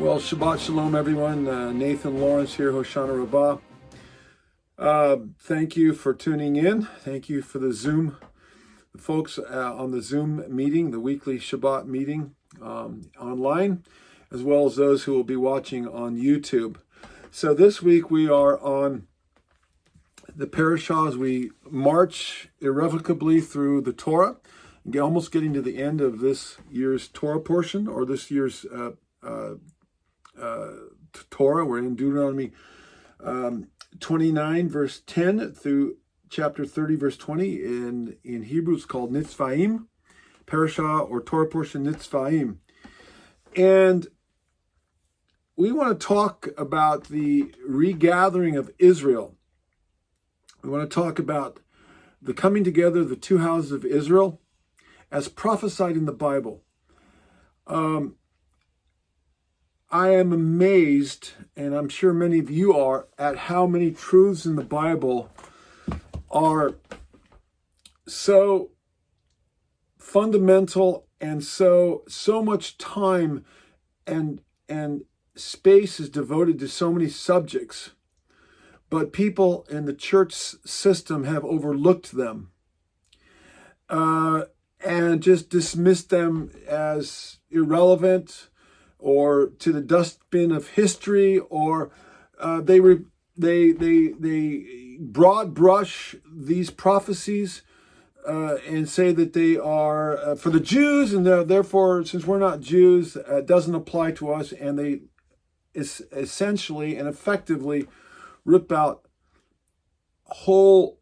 Well, Shabbat Shalom, everyone. Nathan Lawrence here, Hoshana Rabbah. Thank you for tuning in. Thank you for the folks on the Zoom meeting, the weekly Shabbat meeting online, as well as those who will be watching on YouTube. So this week we are on the parashah as we march irrevocably through the Torah, almost getting to the end of this year's Torah portion, or this year's Torah. We're in Deuteronomy 29 verse 10 through chapter 30 verse 20. In Hebrew it's called Nitzvaim, parashah or Torah portion Nitzvaim. And we want to talk about the regathering of Israel. We want to talk about the coming together of the two houses of Israel as prophesied in the Bible. I am amazed, and I'm sure many of you are, at how many truths in the Bible are so fundamental, and so much time and space is devoted to so many subjects. But people in the church system have overlooked them and just dismissed them as irrelevant, or to the dustbin of history, or they broad brush these prophecies and say that they are for the Jews, and therefore, since we're not Jews, it doesn't apply to us, and they essentially and effectively rip out whole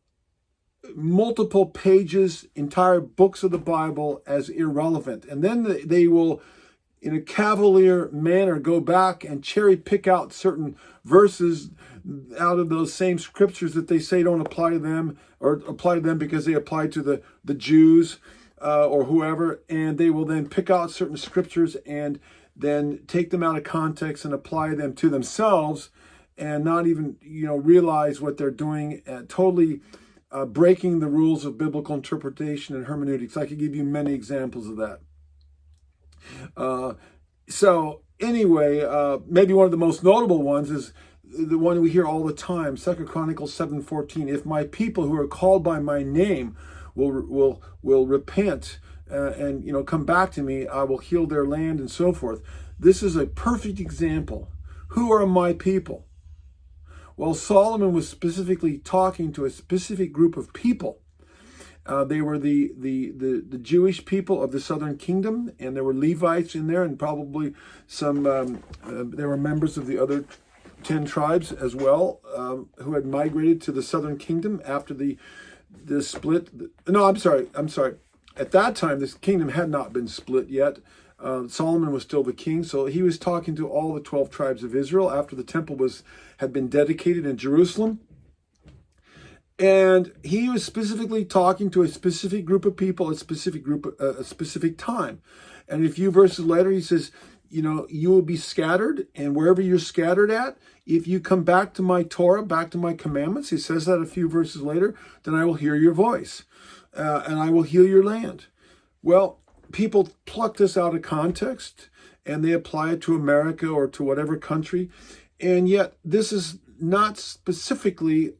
multiple pages, entire books of the Bible as irrelevant, and then they will, in a cavalier manner, go back and cherry pick out certain verses out of those same scriptures that they say don't apply to them, or apply to them because they apply to the Jews or whoever, and they will then pick out certain scriptures and then take them out of context and apply them to themselves, and not even realize what they're doing, and totally breaking the rules of biblical interpretation and hermeneutics. I could give you many examples of that. So anyway, maybe one of the most notable ones is the one we hear all the time, 2 Chronicles 7:14. If my people who are called by my name will repent and come back to me, I will heal their land, and so forth. This is a perfect example. Who are my people? Well, Solomon was specifically talking to a specific group of people. They were the Jewish people of the southern kingdom, and there were Levites in there, and probably some, there were members of the other 10 tribes as well, who had migrated to the southern kingdom after the split. No, I'm sorry. At that time, this kingdom had not been split yet. Solomon was still the king, so he was talking to all the 12 tribes of Israel after the temple had been dedicated in Jerusalem. And he was specifically talking to a specific group of people, a specific time. And a few verses later, he says, you will be scattered, and wherever you're scattered at, if you come back to my Torah, back to my commandments, he says that a few verses later, then I will hear your voice, and I will heal your land. Well, people pluck this out of context, and they apply it to America or to whatever country, and yet this is not specifically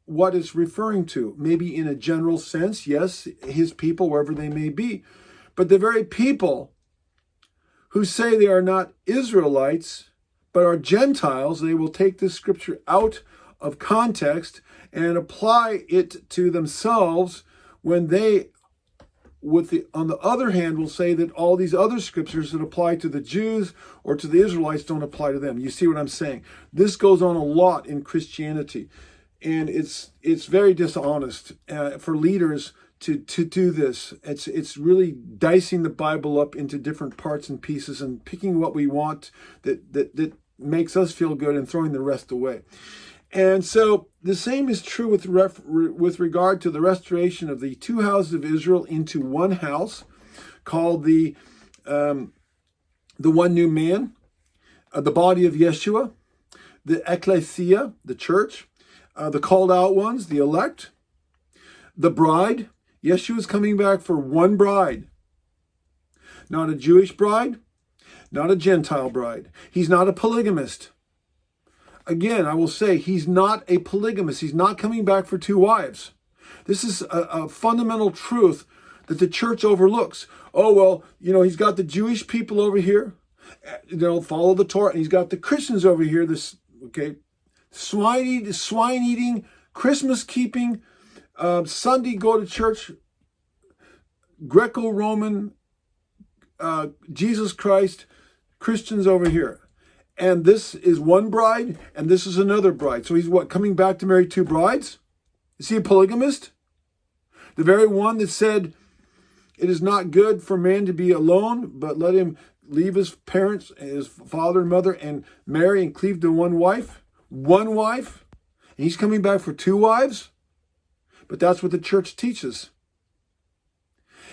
what it's referring to. Maybe in a general sense, yes, his people, wherever they may be. But the very people who say they are not Israelites, but are Gentiles, they will take this scripture out of context and apply it to themselves, when they, on the other hand, will say that all these other scriptures that apply to the Jews or to the Israelites don't apply to them. You see what I'm saying? This goes on a lot in Christianity. And it's very dishonest for leaders to do this. It's really dicing the Bible up into different parts and pieces and picking what we want that makes us feel good and throwing the rest away. And so the same is true with regard to the restoration of the two houses of Israel into one house, called the one new man, the body of Yeshua, the ecclesia, the church. The called out ones, the elect, the bride. Yeshua is coming back for one bride. Not a Jewish bride, not a Gentile bride. He's not a polygamist. Again, I will say he's not a polygamist. He's not coming back for 2 wives. This is a fundamental truth that the church overlooks. Oh, well, he's got the Jewish people over here, follow the Torah, and he's got the Christians over here, swine eating, Christmas keeping, Sunday go to church, Greco-Roman, Jesus Christ, Christians over here. And this is one bride, and this is another bride. So he's coming back to marry 2 brides? Is he a polygamist? The very one that said, it is not good for man to be alone, but let him leave his parents, his father and mother, and marry and cleave to one wife? One wife? And he's coming back for 2 wives? But that's what the church teaches.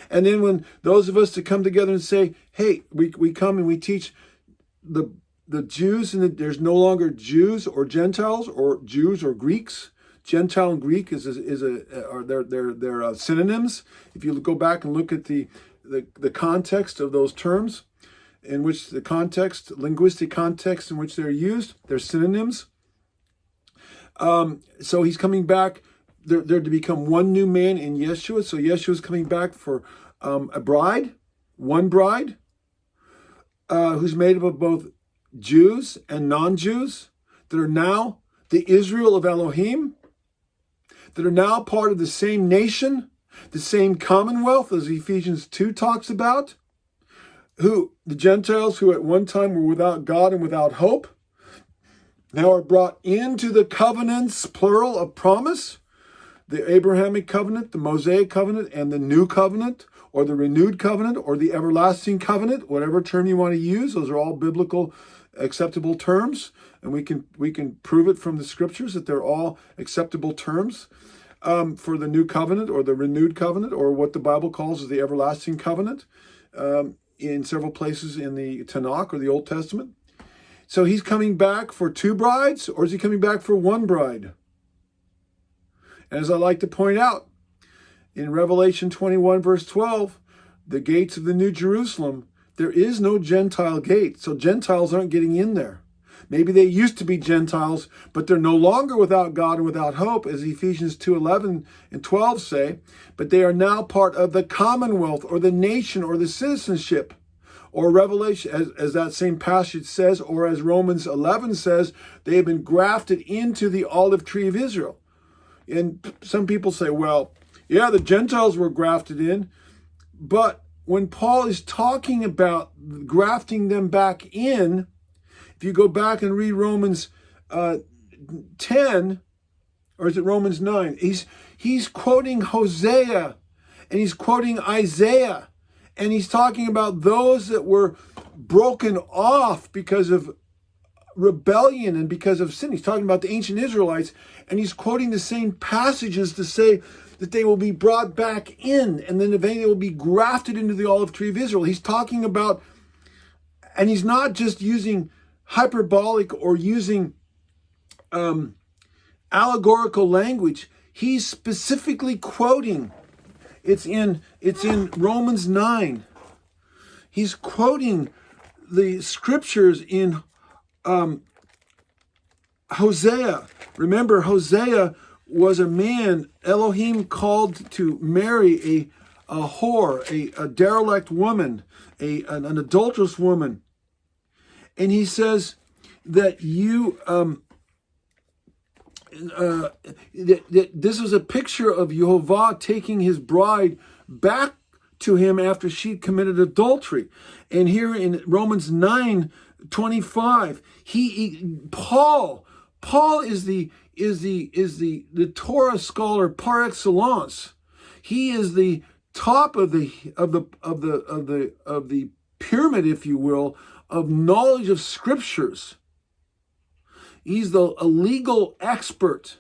And then when those of us that come together and say, hey, we come and we teach the Jews, and there's no longer Jews or Gentiles, or Jews or Greeks. Gentile and Greek are they're synonyms. If you go back and look at the context of those terms, in which linguistic context in which they're used, they're synonyms. So he's coming back. They're to become one new man in Yeshua. So Yeshua is coming back for a bride, one bride, who's made up of both Jews and non-Jews, that are now the Israel of Elohim, that are now part of the same nation, the same commonwealth as Ephesians 2 talks about, the Gentiles who at one time were without God and without hope, now are brought into the covenants, plural, of promise, the Abrahamic covenant, the Mosaic covenant, and the new covenant, or the renewed covenant, or the everlasting covenant, whatever term you want to use. Those are all biblical acceptable terms, and we can prove it from the scriptures that they're all acceptable terms for the new covenant, or the renewed covenant, or what the Bible calls as the everlasting covenant, in several places in the Tanakh or the Old Testament. So he's coming back for 2 brides, or is he coming back for 1 bride? And as I like to point out, in Revelation 21, verse 12, the gates of the New Jerusalem, there is no Gentile gate. So Gentiles aren't getting in there. Maybe they used to be Gentiles, but they're no longer without God and without hope, as Ephesians 2:11 and 12 say. But they are now part of the commonwealth, or the nation, or the citizenship. Or Revelation, as that same passage says, or as Romans 11 says, they have been grafted into the olive tree of Israel. And some people say, well, yeah, the Gentiles were grafted in, but when Paul is talking about grafting them back in, if you go back and read Romans 10, or is it Romans 9? He's quoting Hosea, and he's quoting Isaiah, and he's talking about those that were broken off because of rebellion and because of sin. He's talking about the ancient Israelites, and he's quoting the same passages to say that they will be brought back in, and then eventually they will be grafted into the olive tree of Israel. He's talking about, and he's not just using hyperbolic or using allegorical language. He's specifically quoting. It's in Romans 9. He's quoting the scriptures in Hosea. Remember, Hosea was a man Elohim called to marry a whore, a derelict woman, an adulterous woman. And he says that that this was a picture of Yehovah taking his bride back to him after she committed adultery. And here in Romans 9:25, Paul is the Torah scholar par excellence. He is the top of the pyramid, if you will, of knowledge of scriptures. He's a legal expert,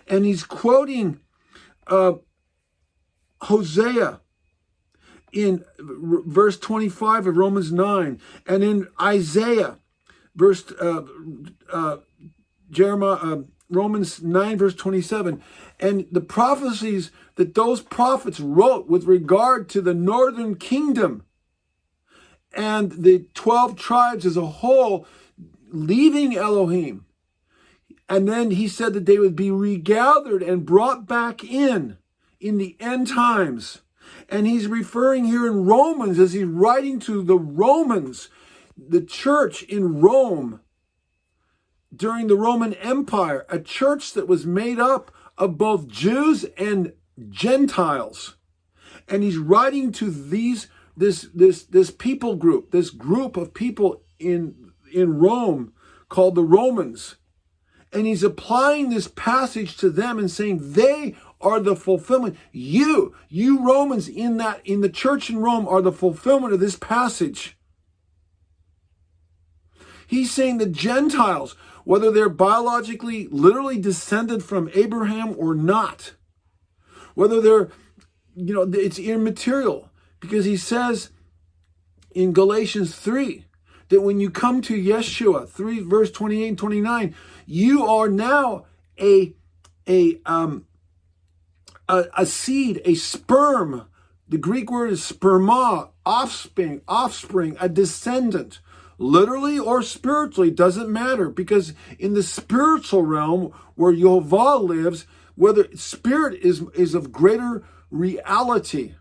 and he's quoting Hosea in verse 25 of Romans 9, and in Isaiah, Romans 9, verse 27, and the prophecies that those prophets wrote with regard to the northern kingdom and the 12 tribes as a whole leaving Elohim. And then he said that they would be regathered and brought back in the end times. And he's referring here in Romans, as he's writing to the Romans, the church in Rome during the Roman Empire, a church that was made up of both Jews and Gentiles. And he's writing to this people group, this group of people in Rome called the Romans. And he's applying this passage to them and saying they are the fulfillment. You Romans in the church in Rome are the fulfillment of this passage. He's saying the Gentiles, whether they're biologically, literally descended from Abraham or not, whether they're, it's immaterial, because he says in Galatians 3 that when you come to Yeshua, 3 verse 28 and 29, you are now a seed, a sperm. The Greek word is sperma, offspring, a descendant. Literally or spiritually, doesn't matter, because in the spiritual realm where Yehovah lives, whether spirit is of greater reality,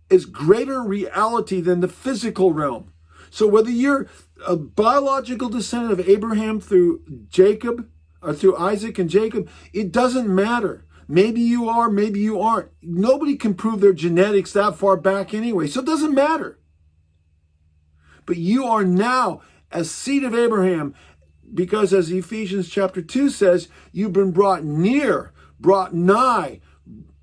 is greater reality than the physical realm. So whether you're a biological descendant of Abraham through Jacob, or through Isaac and Jacob, it doesn't matter. Maybe you are, maybe you aren't. Nobody can prove their genetics that far back anyway, so it doesn't matter. But you are now a seed of Abraham, because as Ephesians chapter 2 says, you've been brought near, brought nigh.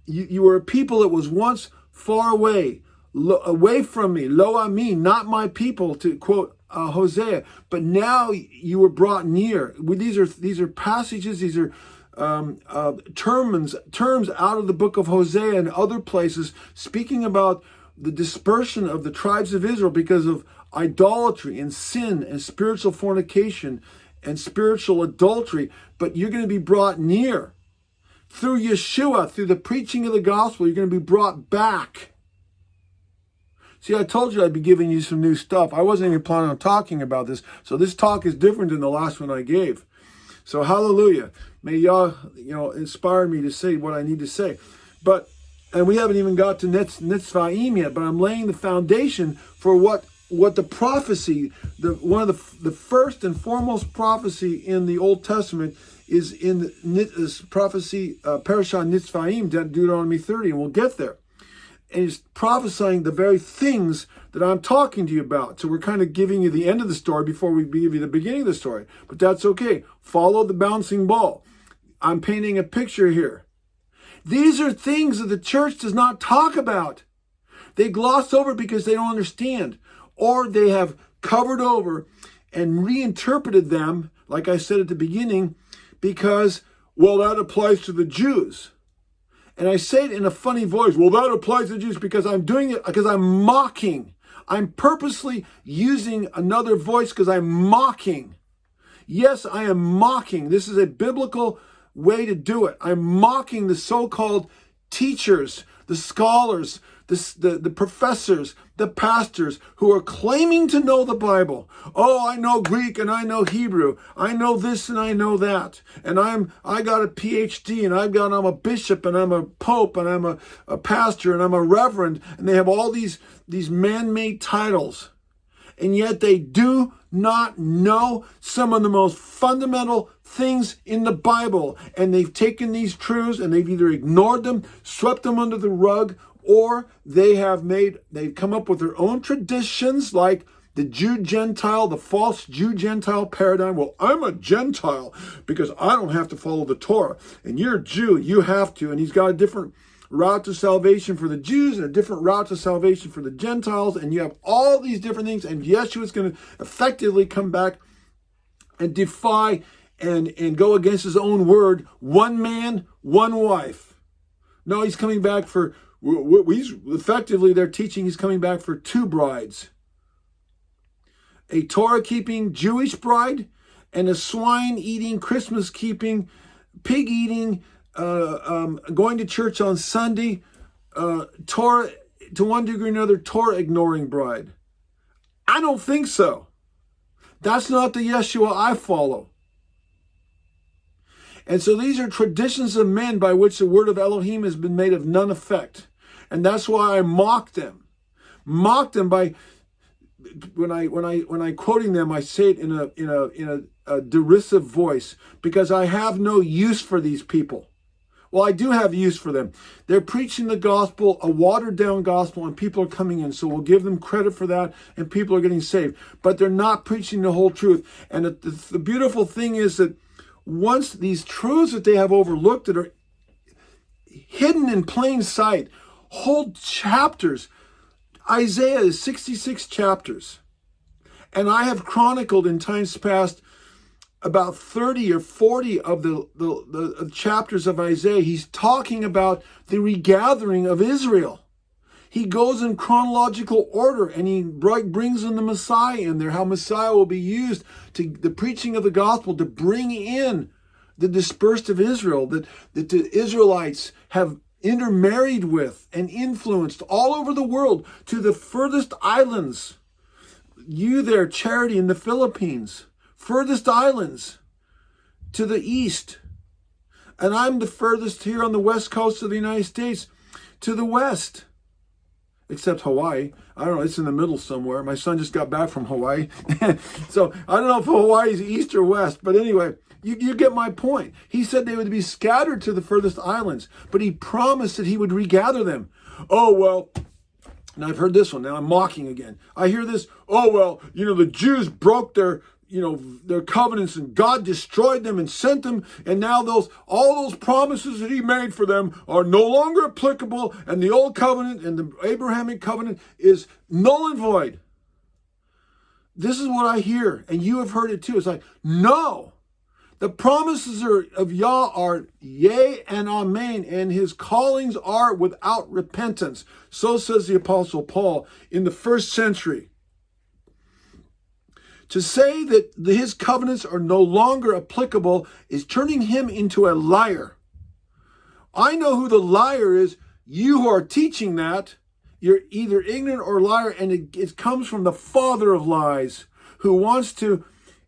You were a people that was once far away, away from me, lo ami, not my people, to quote Hosea. But now you were brought near. These are passages, these are terms out of the book of Hosea and other places, speaking about the dispersion of the tribes of Israel because of idolatry and sin and spiritual fornication and spiritual adultery. But you're going to be brought near through Yeshua, through the preaching of the gospel. You're going to be brought back. See, I told you I'd be giving you some new stuff. I wasn't even planning on talking about this, so this talk is different than the last one I gave. So hallelujah. May y'all, inspire me to say what I need to say. And we haven't even got to Nitzvahim yet, but I'm laying the foundation for what the prophecy, one of the first and foremost prophecy in the Old Testament is in this prophecy, Parashah Nitzvahim, Deuteronomy 30, and we'll get there. And he's prophesying the very things that I'm talking to you about. So we're kind of giving you the end of the story before we give you the beginning of the story. But that's okay. Follow the bouncing ball. I'm painting a picture here. These are things that the church does not talk about. They gloss over because they don't understand. Or they have covered over and reinterpreted them, like I said at the beginning, because, well, that applies to the Jews. And I say it in a funny voice, well, that applies to the Jews, because I'm doing it because I'm mocking. I'm purposely using another voice because I'm mocking. Yes, I am mocking. This is a biblical way to do it. I'm mocking the so-called teachers, the scholars, the professors, the pastors who are claiming to know the Bible. Oh, I know Greek and I know Hebrew. I know this and I know that. And I got a PhD and I'm a bishop and I'm a pope and I'm a pastor and I'm a reverend. And they have all these man-made titles. And yet they do not know some of the most fundamental things in the Bible. And they've taken these truths and they've either ignored them, swept them under the rug, or they've come up with their own traditions, like the Jew-Gentile, the false Jew-Gentile paradigm. Well, I'm a Gentile because I don't have to follow the Torah. And you're a Jew, you have to. And he's got a different route to salvation for the Jews and a different route to salvation for the Gentiles. And you have all these different things. And Yeshua's going to effectively come back and defy and go against his own word. One man, one wife. No, he's coming back for... Effectively, they're teaching he's coming back for two brides. A Torah-keeping Jewish bride and a swine-eating, Christmas-keeping, pig-eating, going to church on Sunday, Torah, to one degree or another, Torah-ignoring bride. I don't think so. That's not the Yeshua I follow. And so these are traditions of men by which the word of Elohim has been made of none effect. And that's why I mock them. Mock them by, when I quoting them, I say it in a derisive voice, because I have no use for these people. Well, I do have use for them. They're preaching the gospel, a watered-down gospel, and people are coming in. So we'll give them credit for that, and people are getting saved. But they're not preaching the whole truth. And the beautiful thing is that once these truths that they have overlooked, that are hidden in plain sight, whole chapters. Isaiah is 66 chapters. And I have chronicled in times past about 30 or 40 of the chapters of Isaiah. He's talking about the regathering of Israel. He goes in chronological order, and he brings in the Messiah in there, how Messiah will be used to the preaching of the gospel to bring in the dispersed of Israel, that the Israelites have intermarried with and influenced all over the world to the furthest islands. You there, Charity, in the Philippines, furthest islands to the east. And I'm the furthest here on the west coast of the United States to the west. Except Hawaii. I don't know, it's in the middle somewhere. My son just got back from Hawaii. So I don't know if Hawaii is east or west. But anyway, you get my point. He said they would be scattered to the furthest islands. But he promised that he would regather them. Oh, well, and I've heard this one. Now I'm mocking again. I hear this. Oh, well, the Jews broke their covenants, and God destroyed them and sent them, and now all those promises that he made for them are no longer applicable, and the old covenant and the Abrahamic covenant is null and void. This is what I hear, and you have heard it too. It's like, no, the promises of Yah are yea and amen, and his callings are without repentance. So says the Apostle Paul in the first century. To say that his covenants are no longer applicable is turning him into a liar. I know who the liar is. You who are teaching that, you're either ignorant or liar, and it comes from the father of lies, who wants to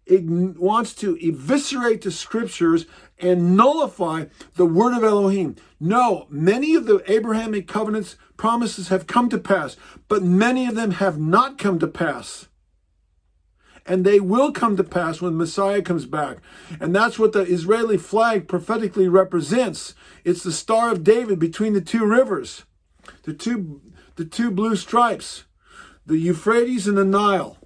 eviscerate the scriptures and nullify the word of Elohim. No, many of the Abrahamic covenants promises have come to pass, but many of them have not come to pass. And they will come to pass when Messiah comes back. And that's what the Israeli flag prophetically represents. It's the Star of David between the two rivers, the two blue stripes, the Euphrates and the Nile.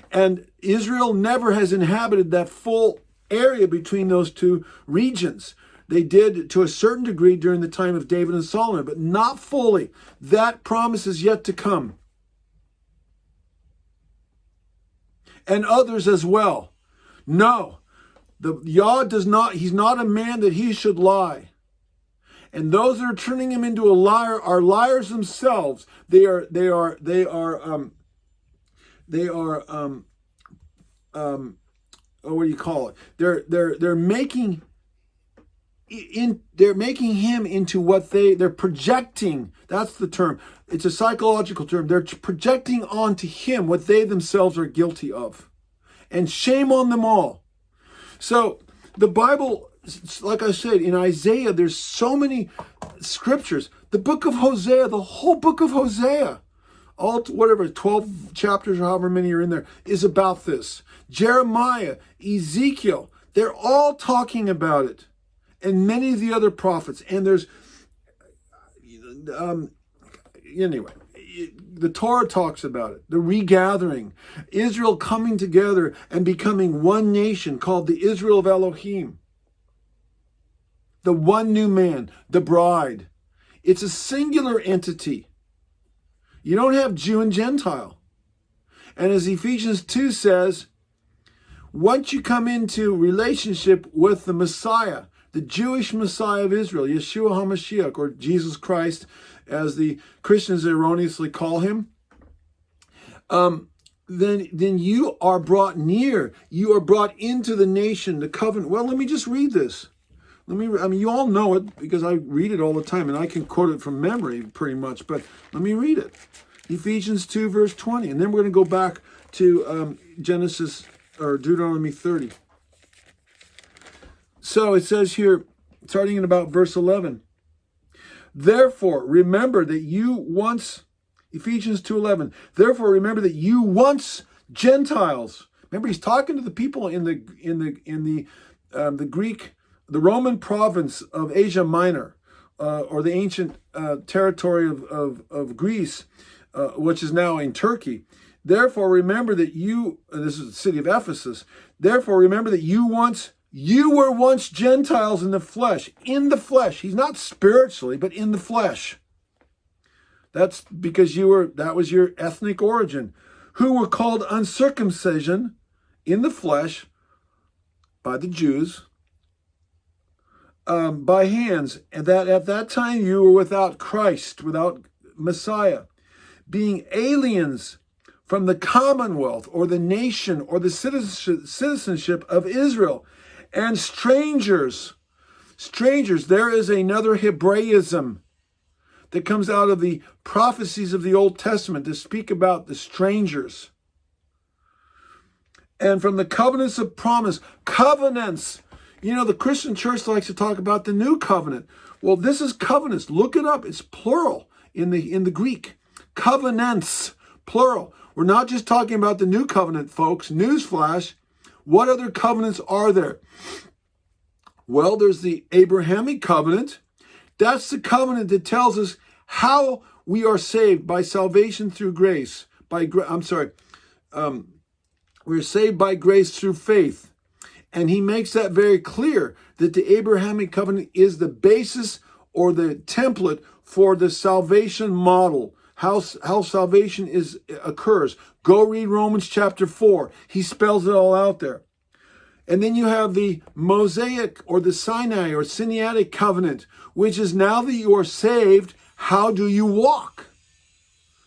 And Israel never has inhabited that full area between those two regions. They did to a certain degree during the time of David and Solomon, but not fully. That promise is yet to come. And others as well. No, Yah does not, he's not a man that he should lie. And those that are turning him into a liar are liars themselves. What do you call it? They're making him into what they're projecting. That's the term. It's a psychological term. They're projecting onto him what they themselves are guilty of. And shame on them all. So the Bible, like I said, in Isaiah, there's so many scriptures. The book of Hosea, the whole book of Hosea, all 12 chapters or however many are in there, is about this. Jeremiah, Ezekiel, they're all talking about it. And many of the other prophets. And there's, anyway, the Torah talks about it. The regathering. Israel coming together and becoming one nation called the Israel of Elohim. The one new man, the bride. It's a singular entity. You don't have Jew and Gentile. And as Ephesians 2 says, once you come into relationship with the Messiah, the Jewish Messiah of Israel, Yeshua HaMashiach, or Jesus Christ, as the Christians erroneously call him, then you are brought near. You are brought into the nation, the covenant. Well, let me just read this. You all know it because I read it all the time, and I can quote it from memory pretty much, but let me read it. Ephesians 2, verse 20. And then we're going to go back to Genesis or Deuteronomy 30. So it says here, starting in about verse 11, therefore, remember that you once, Ephesians 2:11, therefore remember that you once Gentiles. Remember, he's talking to the people in the Greek, the Roman province of Asia Minor, or the ancient territory of Greece, which is now in Turkey. Therefore, remember that you, this is the city of Ephesus, therefore remember that you were once Gentiles in the flesh. In the flesh. He's not spiritually, but in the flesh. That's because that was your ethnic origin. Who were called uncircumcision in the flesh by the Jews, by hands, and that at that time you were without Christ, without Messiah, being aliens from the commonwealth or the nation or the citizenship of Israel, and strangers. Strangers, there is another Hebraism that comes out of the prophecies of the Old Testament to speak about the strangers. And from the covenants of promise, covenants. You know, the Christian church likes to talk about the new covenant. Well, this is covenants. Look it up. It's plural in the Greek. Covenants, plural. We're not just talking about the new covenant, folks. Newsflash. What other covenants are there? Well, there's the Abrahamic covenant. That's the covenant that tells us how we are saved by salvation through grace. We're saved by grace through faith. And he makes that very clear that the Abrahamic covenant is the basis or the template for the salvation model, how salvation occurs. Go read Romans chapter 4. He spells it all out there. And then you have the Mosaic or the Sinai or Sinaitic covenant, which is now that you are saved, how do you walk?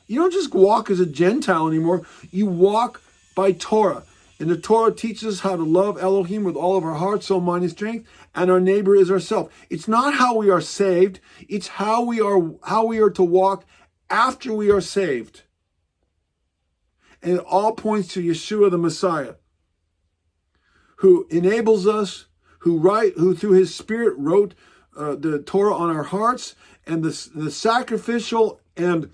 You don't just walk as a Gentile anymore. You walk by Torah. And the Torah teaches us how to love Elohim with all of our heart, soul, mind, and strength, and our neighbor is ourselves. It's not how we are saved. It's how we are to walk after we are saved. And it all points to Yeshua the Messiah, who enables us, who through his Spirit wrote the Torah on our hearts, and the sacrificial and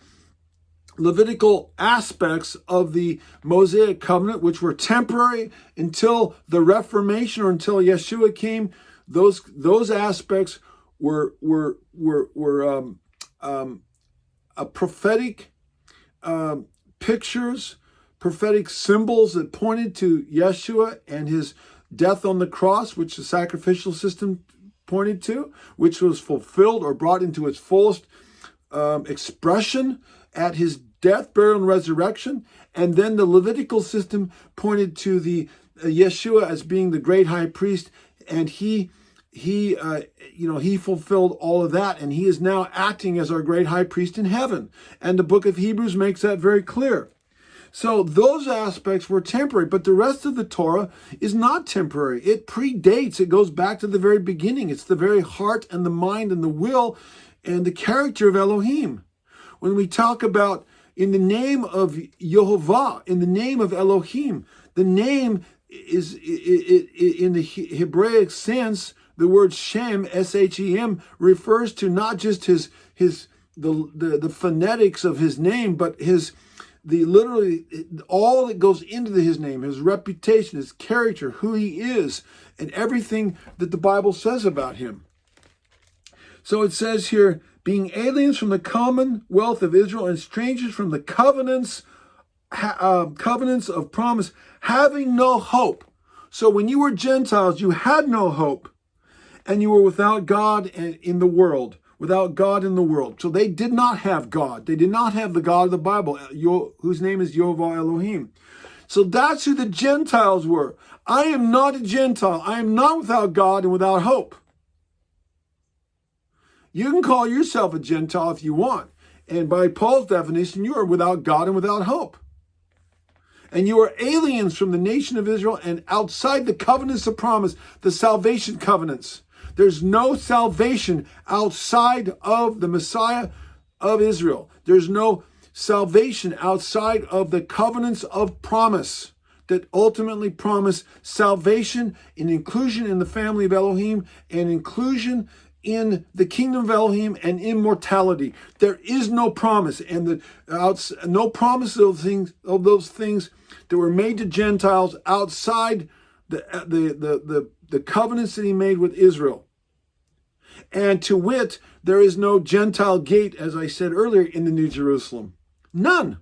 Levitical aspects of the Mosaic covenant, which were temporary until the Reformation or until Yeshua came. Those aspects were a prophetic pictures, prophetic symbols that pointed to Yeshua and his death on the cross, which the sacrificial system pointed to, which was fulfilled or brought into its fullest expression at his death, burial, and resurrection. And then the Levitical system pointed to the Yeshua as being the great high priest, and he fulfilled all of that, and he is now acting as our great high priest in heaven. And the book of Hebrews makes that very clear. So those aspects were temporary, but the rest of the Torah is not temporary. It predates, it goes back to the very beginning. It's the very heart and the mind and the will and the character of Elohim. When we talk about in the name of Yehovah, in the name of Elohim, the name is in the Hebraic sense, the word Shem, S-H-E-M, refers to not just the phonetics of his name, but literally all that goes into his name, his reputation, his character, who he is, and everything that the Bible says about him. So it says here, being aliens from the commonwealth of Israel and strangers from the covenants of promise, having no hope. So when you were Gentiles, you had no hope, and you were without God in the world, without God in the world. So they did not have God. They did not have the God of the Bible, whose name is Yehovah Elohim. So that's who the Gentiles were. I am not a Gentile. I am not without God and without hope. You can call yourself a Gentile if you want. And by Paul's definition, you are without God and without hope. And you are aliens from the nation of Israel and outside the covenants of promise, the salvation covenants. There's no salvation outside of the Messiah of Israel. There's no salvation outside of the covenants of promise that ultimately promise salvation and inclusion in the family of Elohim and inclusion in the kingdom of Elohim and immortality. There is no promise, and no promise of those things that were made to Gentiles outside the covenants that he made with Israel. And to wit, there is no Gentile gate, as I said earlier, in the New Jerusalem. None.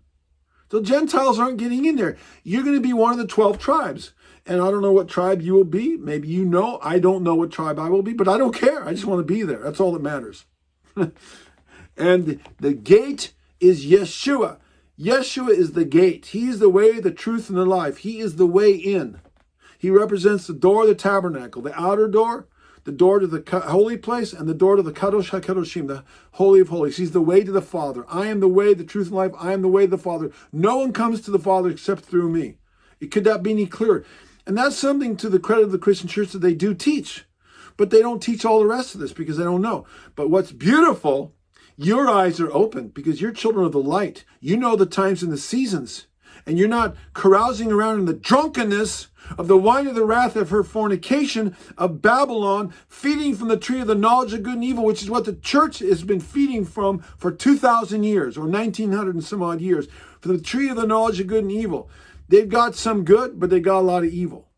The Gentiles aren't getting in there. You're going to be one of the 12 tribes. And I don't know what tribe you will be. Maybe you know. I don't know what tribe I will be, but I don't care. I just want to be there. That's all that matters. And the gate is Yeshua. Yeshua is the gate. He is the way, the truth, and the life. He is the way in. He represents the door of the tabernacle, the outer door, the door to the holy place, and the door to the Kadosh HaKadoshim, the Holy of Holies. He's the way to the Father. I am the way, the truth, and life. I am the way to the Father. No one comes to the Father except through me. It could not be any clearer. And that's something to the credit of the Christian church that they do teach. But they don't teach all the rest of this because they don't know. But what's beautiful, your eyes are open because you're children of the light. You know the times and the seasons. And you're not carousing around in the drunkenness of the wine of the wrath of her fornication of Babylon, feeding from the tree of the knowledge of good and evil, which is what the church has been feeding from for 2,000 years or 1,900 and some odd years, for the tree of the knowledge of good and evil. They've got some good, but they got a lot of evil.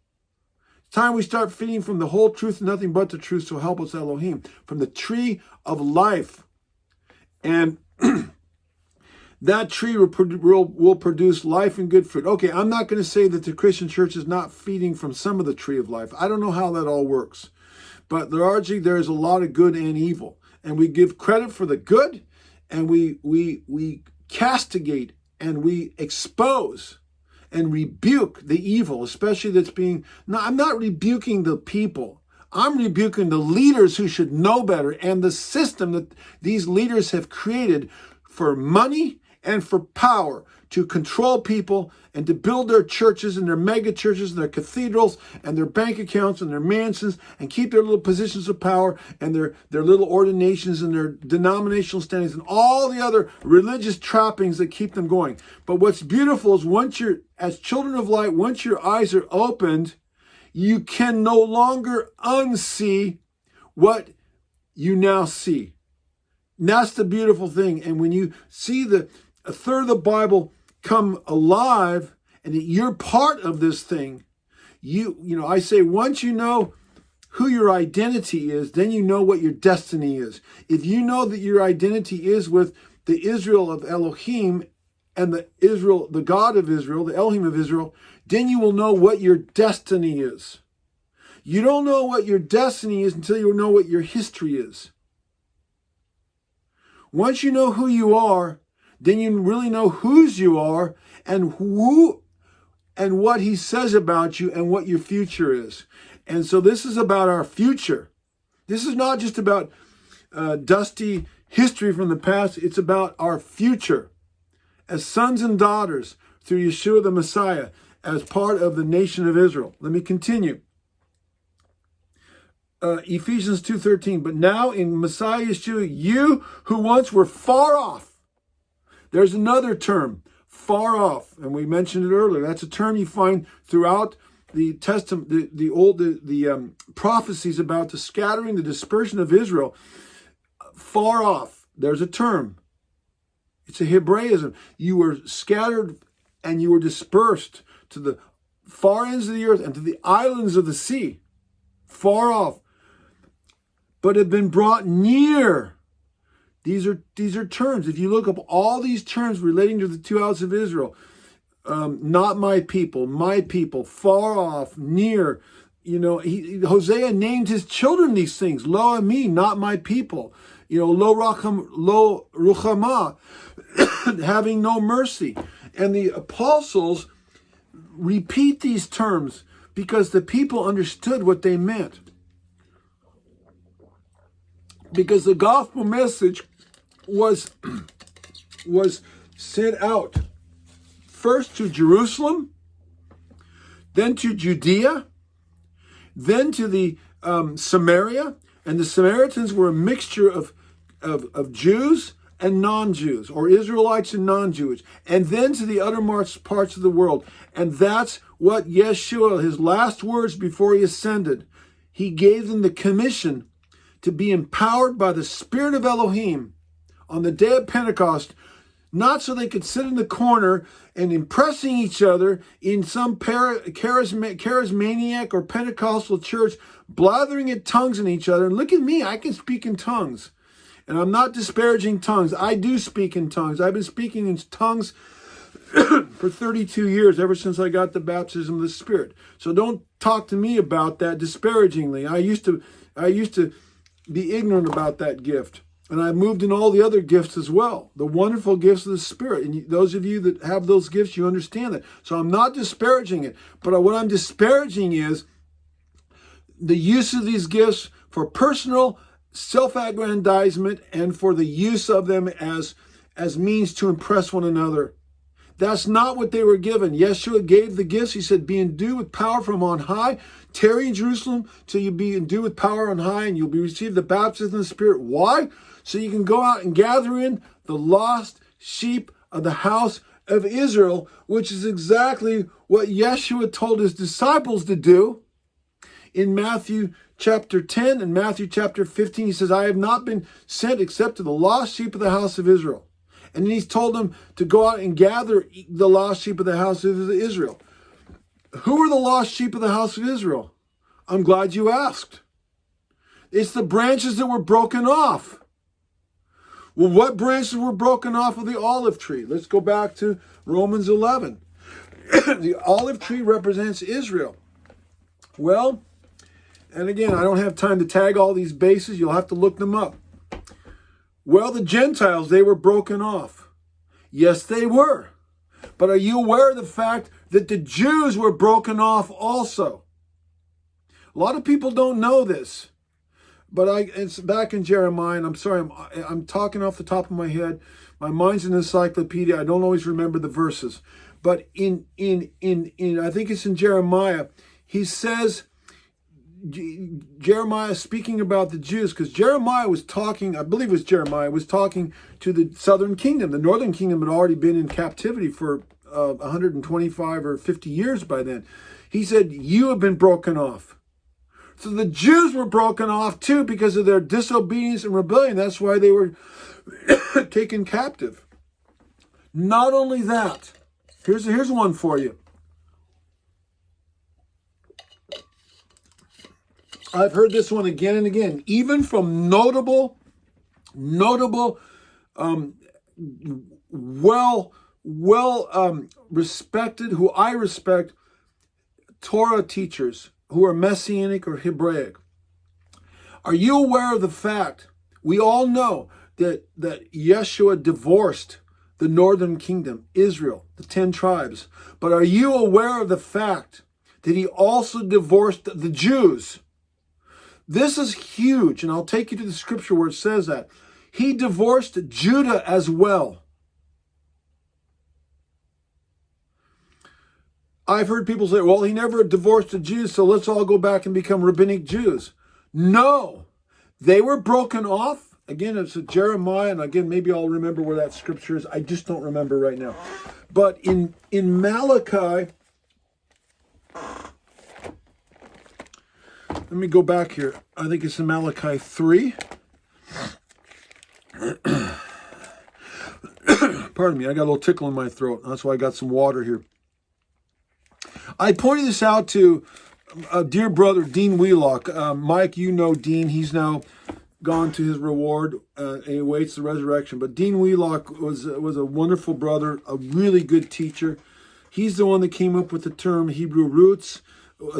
It's time we start feeding from the whole truth, nothing but the truth, so help us Elohim, from the tree of life. And that tree will produce life and good fruit. Okay, I'm not going to say that the Christian church is not feeding from some of the tree of life. I don't know how that all works. But largely there is a lot of good and evil. And we give credit for the good, and we castigate and we expose and rebuke the evil, especially that's being... No, I'm not rebuking the people. I'm rebuking the leaders who should know better and the system that these leaders have created for money and for power to control people and to build their churches and their mega churches and their cathedrals and their bank accounts and their mansions and keep their little positions of power and their little ordinations and their denominational standings and all the other religious trappings that keep them going. But what's beautiful is once you're, as children of light, once your eyes are opened, you can no longer unsee what you now see. And that's the beautiful thing. And when you see a third of the Bible come alive and that you're part of this thing, you know, I say once you know who your identity is, then you know what your destiny is. If you know that your identity is with the Israel of Elohim and the God of Israel, the Elohim of Israel, then you will know what your destiny is. You don't know what your destiny is until you know what your history is. Once you know who you are, then you really know whose you are and who and what he says about you and what your future is. And so this is about our future. This is not just about dusty history from the past. It's about our future as sons and daughters through Yeshua the Messiah as part of the nation of Israel. Let me continue. Ephesians 2:13, but now in Messiah Yeshua, you who once were far off. There's another term, far off, and we mentioned it earlier. That's a term you find throughout the Testament, the prophecies about the scattering, the dispersion of Israel. Far off. There's a term. It's a Hebraism. You were scattered and you were dispersed to the far ends of the earth and to the islands of the sea. Far off. But have been brought near. These are terms. If you look up all these terms relating to the two houses of Israel, not my people, far off, near. You know, Hosea named his children these things. Lo ami, not my people. You know, lo ruchama, having no mercy. And the apostles repeat these terms because the people understood what they meant. Because the gospel message was sent out first to Jerusalem, then to Judea, then to the Samaria, and the Samaritans were a mixture of Jews and non-Jews, or Israelites and non-Jews, and then to the uttermost parts of the world. And that's what Yeshua, his last words before he ascended, he gave them the commission to be empowered by the Spirit of Elohim on the day of Pentecost, not so they could sit in the corner and impressing each other in some charismaniac or Pentecostal church, blathering in tongues in each other. And look at me, I can speak in tongues. And I'm not disparaging tongues. I do speak in tongues. I've been speaking in tongues for 32 years, ever since I got the baptism of the Spirit. So don't talk to me about that disparagingly. I used to be ignorant about that gift. And I moved in all the other gifts as well, the wonderful gifts of the Spirit. And those of you that have those gifts, you understand that. So I'm not disparaging it. But what I'm disparaging is the use of these gifts for personal self-aggrandizement and for the use of them as means to impress one another. That's not what they were given. Yeshua gave the gifts. He said, be endued with power from on high. Tarry in Jerusalem till you be endued with power on high, and you'll be received the baptism of the Spirit. Why? So you can go out and gather in the lost sheep of the house of Israel, which is exactly what Yeshua told his disciples to do in Matthew chapter 10 and Matthew chapter 15. He says, I have not been sent except to the lost sheep of the house of Israel. And then he's told them to go out and gather the lost sheep of the house of Israel. Who are the lost sheep of the house of Israel? I'm glad you asked. It's the branches that were broken off. Well, what branches were broken off of the olive tree? Let's go back to Romans 11. The olive tree represents Israel. Well, and again, I don't have time to tag all these bases. You'll have to look them up. Well, the Gentiles, they were broken off. Yes, they were. But are you aware of the fact that the Jews were broken off also? A lot of people don't know this. But it's back in Jeremiah, and I'm sorry, I'm talking off the top of my head. My mind's an encyclopedia. I don't always remember the verses. But in I think it's in Jeremiah, he says, Jeremiah speaking about the Jews, because Jeremiah was talking, I believe it was Jeremiah, was talking to the southern kingdom. The northern kingdom had already been in captivity for 125 or 50 years by then. He said, you have been broken off. So the Jews were broken off too because of their disobedience and rebellion. That's why they were taken captive. Not only that, here's one for you. I've heard this one again and again, even from notable, respected, who I respect, Torah teachers who are Messianic or Hebraic. Are you aware of the fact, we all know that Yeshua divorced the northern kingdom, Israel, the 10 tribes. But are you aware of the fact that he also divorced the Jews? This is huge, and I'll take you to the scripture where it says that. He divorced Judah as well. I've heard people say, well, he never divorced the Jews, so let's all go back and become rabbinic Jews. No, they were broken off. Again, it's Jeremiah, and again, maybe I'll remember where that scripture is. I just don't remember right now. But in Malachi, let me go back here. I think it's in Malachi 3. Pardon me, I got a little tickle in my throat. That's why I got some water here. I pointed this out to a dear brother, Dean Wheelock. Mike, you know Dean. He's now gone to his reward and he awaits the resurrection. But Dean Wheelock was a wonderful brother, a really good teacher. He's the one that came up with the term Hebrew roots.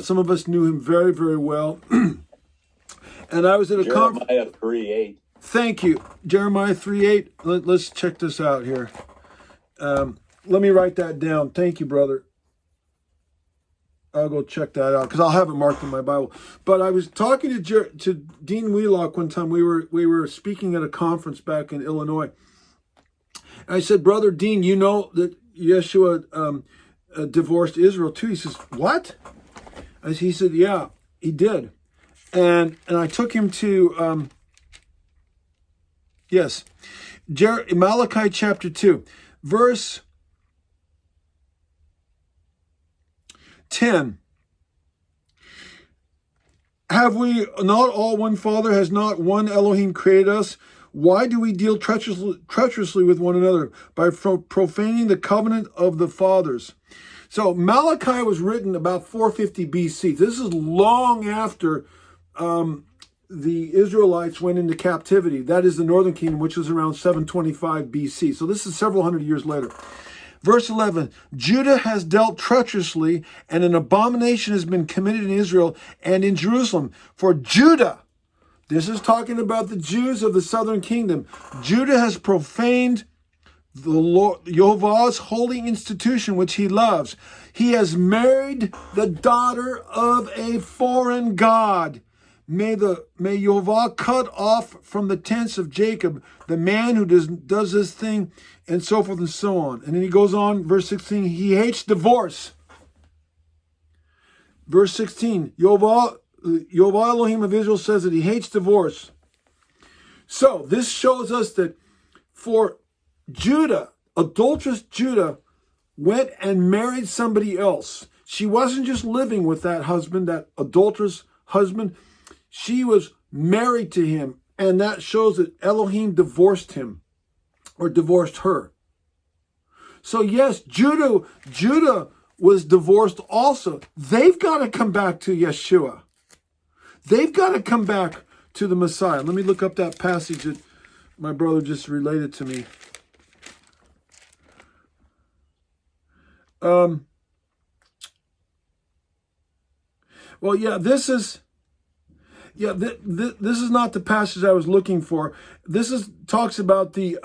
Some of us knew him very, very well. And I was at a conference. Jeremiah 3:8. Thank you. Jeremiah 3:8. Let's check this out here. Let me write that down. Thank you, brother. I'll go check that out because I'll have it marked in my Bible. But I was talking to Dean Wheelock one time. We were speaking at a conference back in Illinois. And I said, Brother Dean, you know that Yeshua divorced Israel too? He says, what? He said, yeah, he did. And I took him to, yes. Malachi chapter 2, verse 10. Have we not all one Father? Has not one Elohim created us? Why do we deal treacherously with one another? By profaning the covenant of the fathers. So Malachi was written about 450 BC. This is long after the Israelites went into captivity. That is the northern kingdom, which was around 725 BC. So this is several hundred years later. Verse 11, Judah has dealt treacherously, and an abomination has been committed in Israel and in Jerusalem. For Judah, this is talking about the Jews of the southern kingdom, Judah has profaned the Lord, Yehovah's holy institution, which he loves. He has married the daughter of a foreign god. May Yehovah cut off from the tents of Jacob the man who does this thing, and so forth and so on. And then he goes on, verse 16, he hates divorce. Verse 16, Yehovah Elohim of Israel says that he hates divorce. So this shows us that for Judah, adulterous Judah went and married somebody else. She wasn't just living with that husband, that adulterous husband. She was married to him, and that shows that Elohim divorced him or divorced her. So yes, Judah was divorced also. They've got to come back to Yeshua. They've got to come back to the Messiah. Let me look up that passage that my brother just related to me. Well, yeah, this is not the passage I was looking for. This talks about this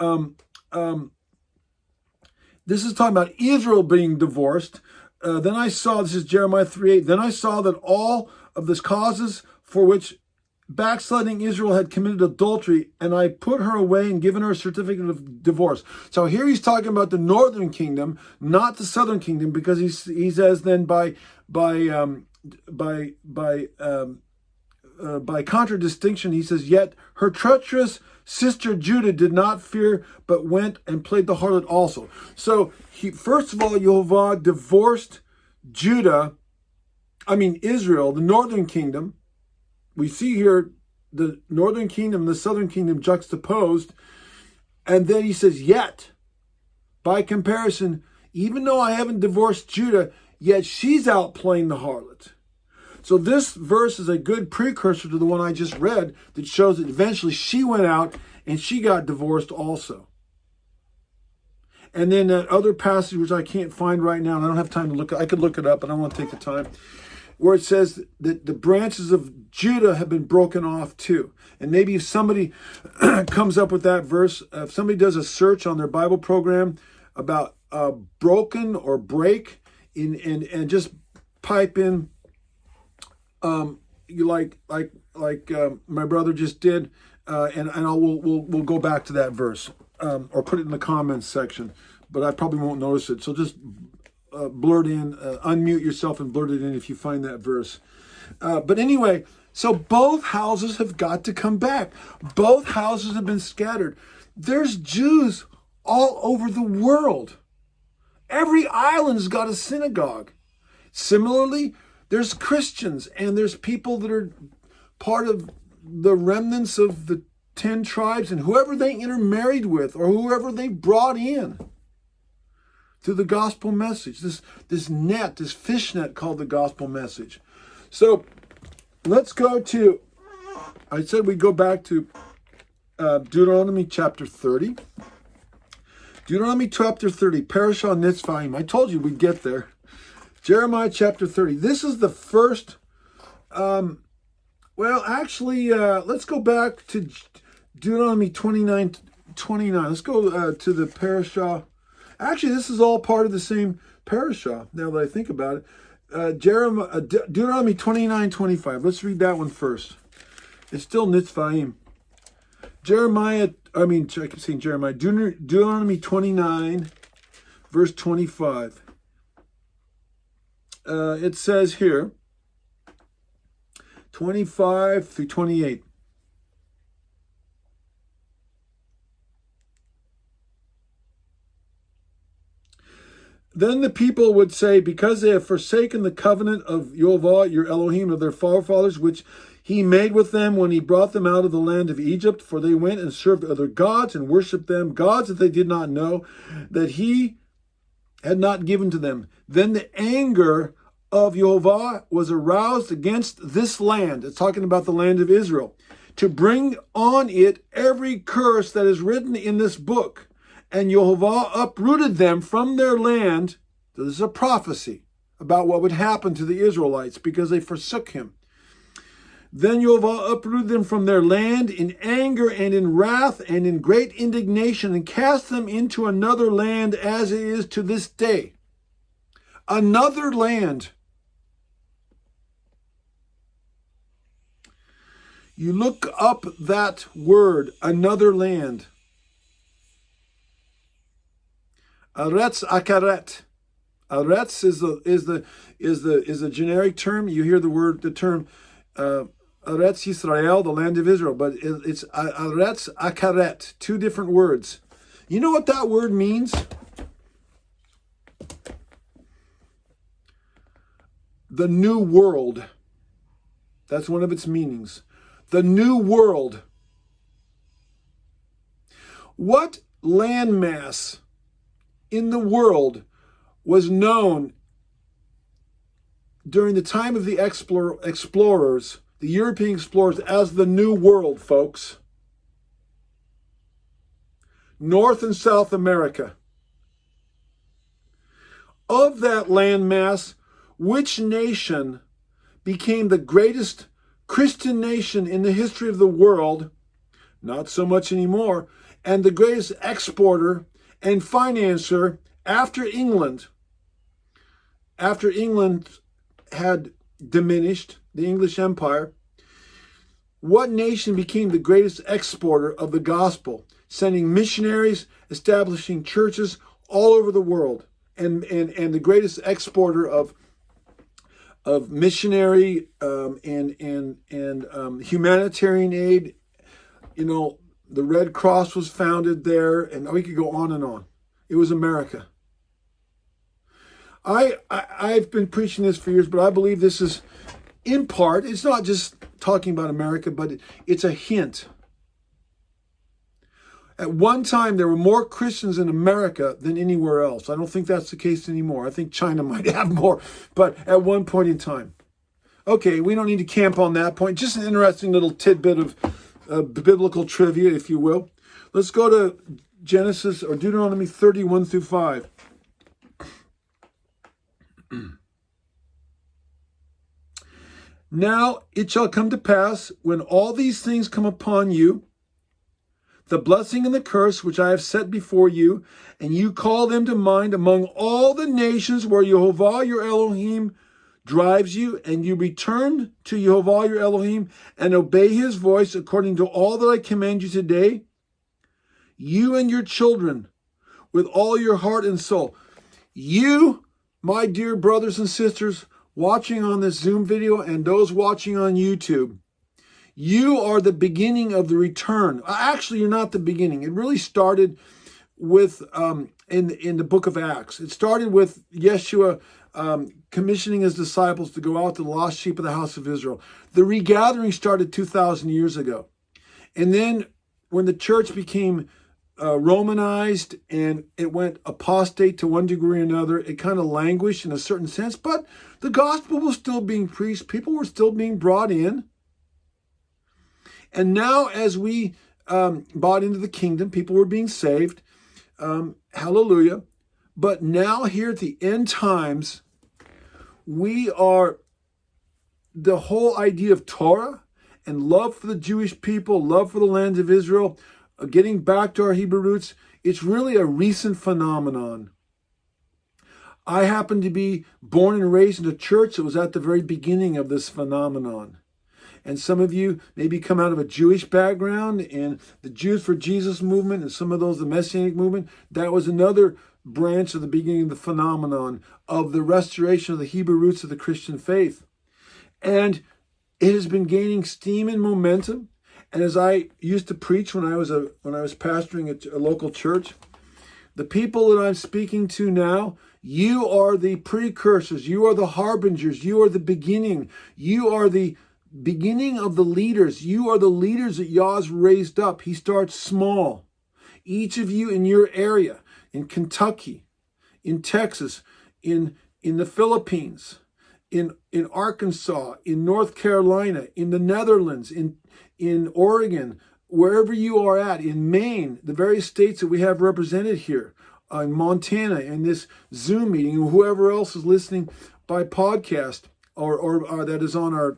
is talking about Israel being divorced. Then I saw, this is Jeremiah 3:8. Then I saw that all of the causes for which backsliding Israel had committed adultery, and I put her away and given her a certificate of divorce. So here he's talking about the northern kingdom, not the southern kingdom, because he says then by contradistinction, he says, yet her treacherous sister Judah did not fear, but went and played the harlot also. So first of all, Yehovah divorced Israel, the northern kingdom. We see here the northern kingdom, the southern kingdom juxtaposed. And then he says, yet, by comparison, even though I haven't divorced Judah, yet she's out playing the harlot. So this verse is a good precursor to the one I just read that shows that eventually she went out and she got divorced also. And then that other passage, which I can't find right now, and I don't have time to look, I could look it up, but I don't want to take the time, where it says that the branches of Judah have been broken off too. And maybe if somebody comes up with that verse, if somebody does a search on their Bible program about broken or break, and just pipe in, like my brother just did, and we'll go back to that verse, or put it in the comments section, but I probably won't notice it. So just blurt in, unmute yourself and blurt it in if you find that verse. But anyway, so both houses have got to come back. Both houses have been scattered. There's Jews all over the world. Every island's got a synagogue. Similarly, there's Christians and there's people that are part of the remnants of the 10 tribes and whoever they intermarried with or whoever they brought in through the gospel message. This fishnet called the gospel message. So let's go to, I said we go back to Deuteronomy chapter 30. Deuteronomy chapter 30, Parashah Nitzvahim. I told you we'd get there. Jeremiah chapter 30. This is the first, let's go back to Deuteronomy 29. Let's go to the Parashah. Actually, this is all part of the same Parashah, now that I think about it. Deuteronomy 29:25. Let's read that one first. It's still Nitzvahim. Deuteronomy 29, verse 25. It says here, 25 through 28. Then the people would say, because they have forsaken the covenant of Yehovah, your Elohim, of their forefathers, which he made with them when he brought them out of the land of Egypt, for they went and served other gods and worshipped them, gods that they did not know, that he had not given to them. Then the anger of Yehovah was aroused against this land. It's talking about the land of Israel, to bring on it every curse that is written in this book. And Yehovah uprooted them from their land. So this is a prophecy about what would happen to the Israelites because they forsook him. Then Yehovah uprooted them from their land in anger and in wrath and in great indignation, and cast them into another land as it is to this day. Another land. You look up that word, another land. Aretz Akaret. Aretz is the generic term. You hear the term Aretz Yisrael, the land of Israel, but it's Aretz Akaret, two different words. You know what that word means? The new world. That's one of its meanings. The new world. What landmass in the world was known during the time of the explorers, the European explorers, as the New World, folks? North and South America. Of that landmass, which nation became the greatest Christian nation in the history of the world? Not so much anymore. And the greatest exporter and financer after England. After England had diminished, the English Empire, what nation became the greatest exporter of the gospel, sending missionaries, establishing churches all over the world, and the greatest exporter of missionary and humanitarian aid? You know, the Red Cross was founded there, and we could go on and on. It was America. I've been preaching this for years, but I believe this is, in part, it's not just talking about America, but it's a hint. At one time, there were more Christians in America than anywhere else. I don't think that's the case anymore. I think China might have more, but at one point in time. Okay, we don't need to camp on that point. Just an interesting little tidbit of biblical trivia, if you will. Let's go to Genesis or Deuteronomy 31 through 5. Now it shall come to pass, when all these things come upon you, the blessing and the curse which I have set before you, and you call them to mind among all the nations where Yehovah your Elohim drives you, and you return to Yehovah your Elohim and obey his voice according to all that I command you today, you and your children, with all your heart and soul. You, my dear brothers and sisters, watching on this Zoom video and those watching on YouTube, you are the beginning of the return. Actually, you're not the beginning. It really started with in the book of Acts. It started with Yeshua commissioning his disciples to go out to the lost sheep of the house of Israel. The regathering started 2,000 years ago. And then when the church became Romanized and it went apostate to one degree or another, it kind of languished in a certain sense, but the gospel was still being preached. People were still being brought in. And now as we bought into the kingdom, people were being saved. Hallelujah. But now here at the end times, we are, the whole idea of Torah and love for the Jewish people, love for the land of Israel, getting back to our Hebrew roots, it's really a recent phenomenon. I happen to be born and raised in a church that was at the very beginning of this phenomenon. And some of you maybe come out of a Jewish background, and the Jews for Jesus movement, and some of those, the Messianic movement, that was another branch of the beginning of the phenomenon of the restoration of the Hebrew roots of the Christian faith. And it has been gaining steam and momentum. And as I used to preach when I was pastoring a local church, The people that I'm speaking to now, you are the precursors. You are the harbingers. You are the beginning. You are the beginning of the leaders. You are the leaders that Yah's raised up. He starts small. Each of you in your area, in Kentucky, in Texas, in the Philippines, in Arkansas, in North Carolina, in the Netherlands, in Oregon, wherever you are at, in Maine, the various states that we have represented here, in Montana, in this Zoom meeting, and whoever else is listening by podcast or that is on our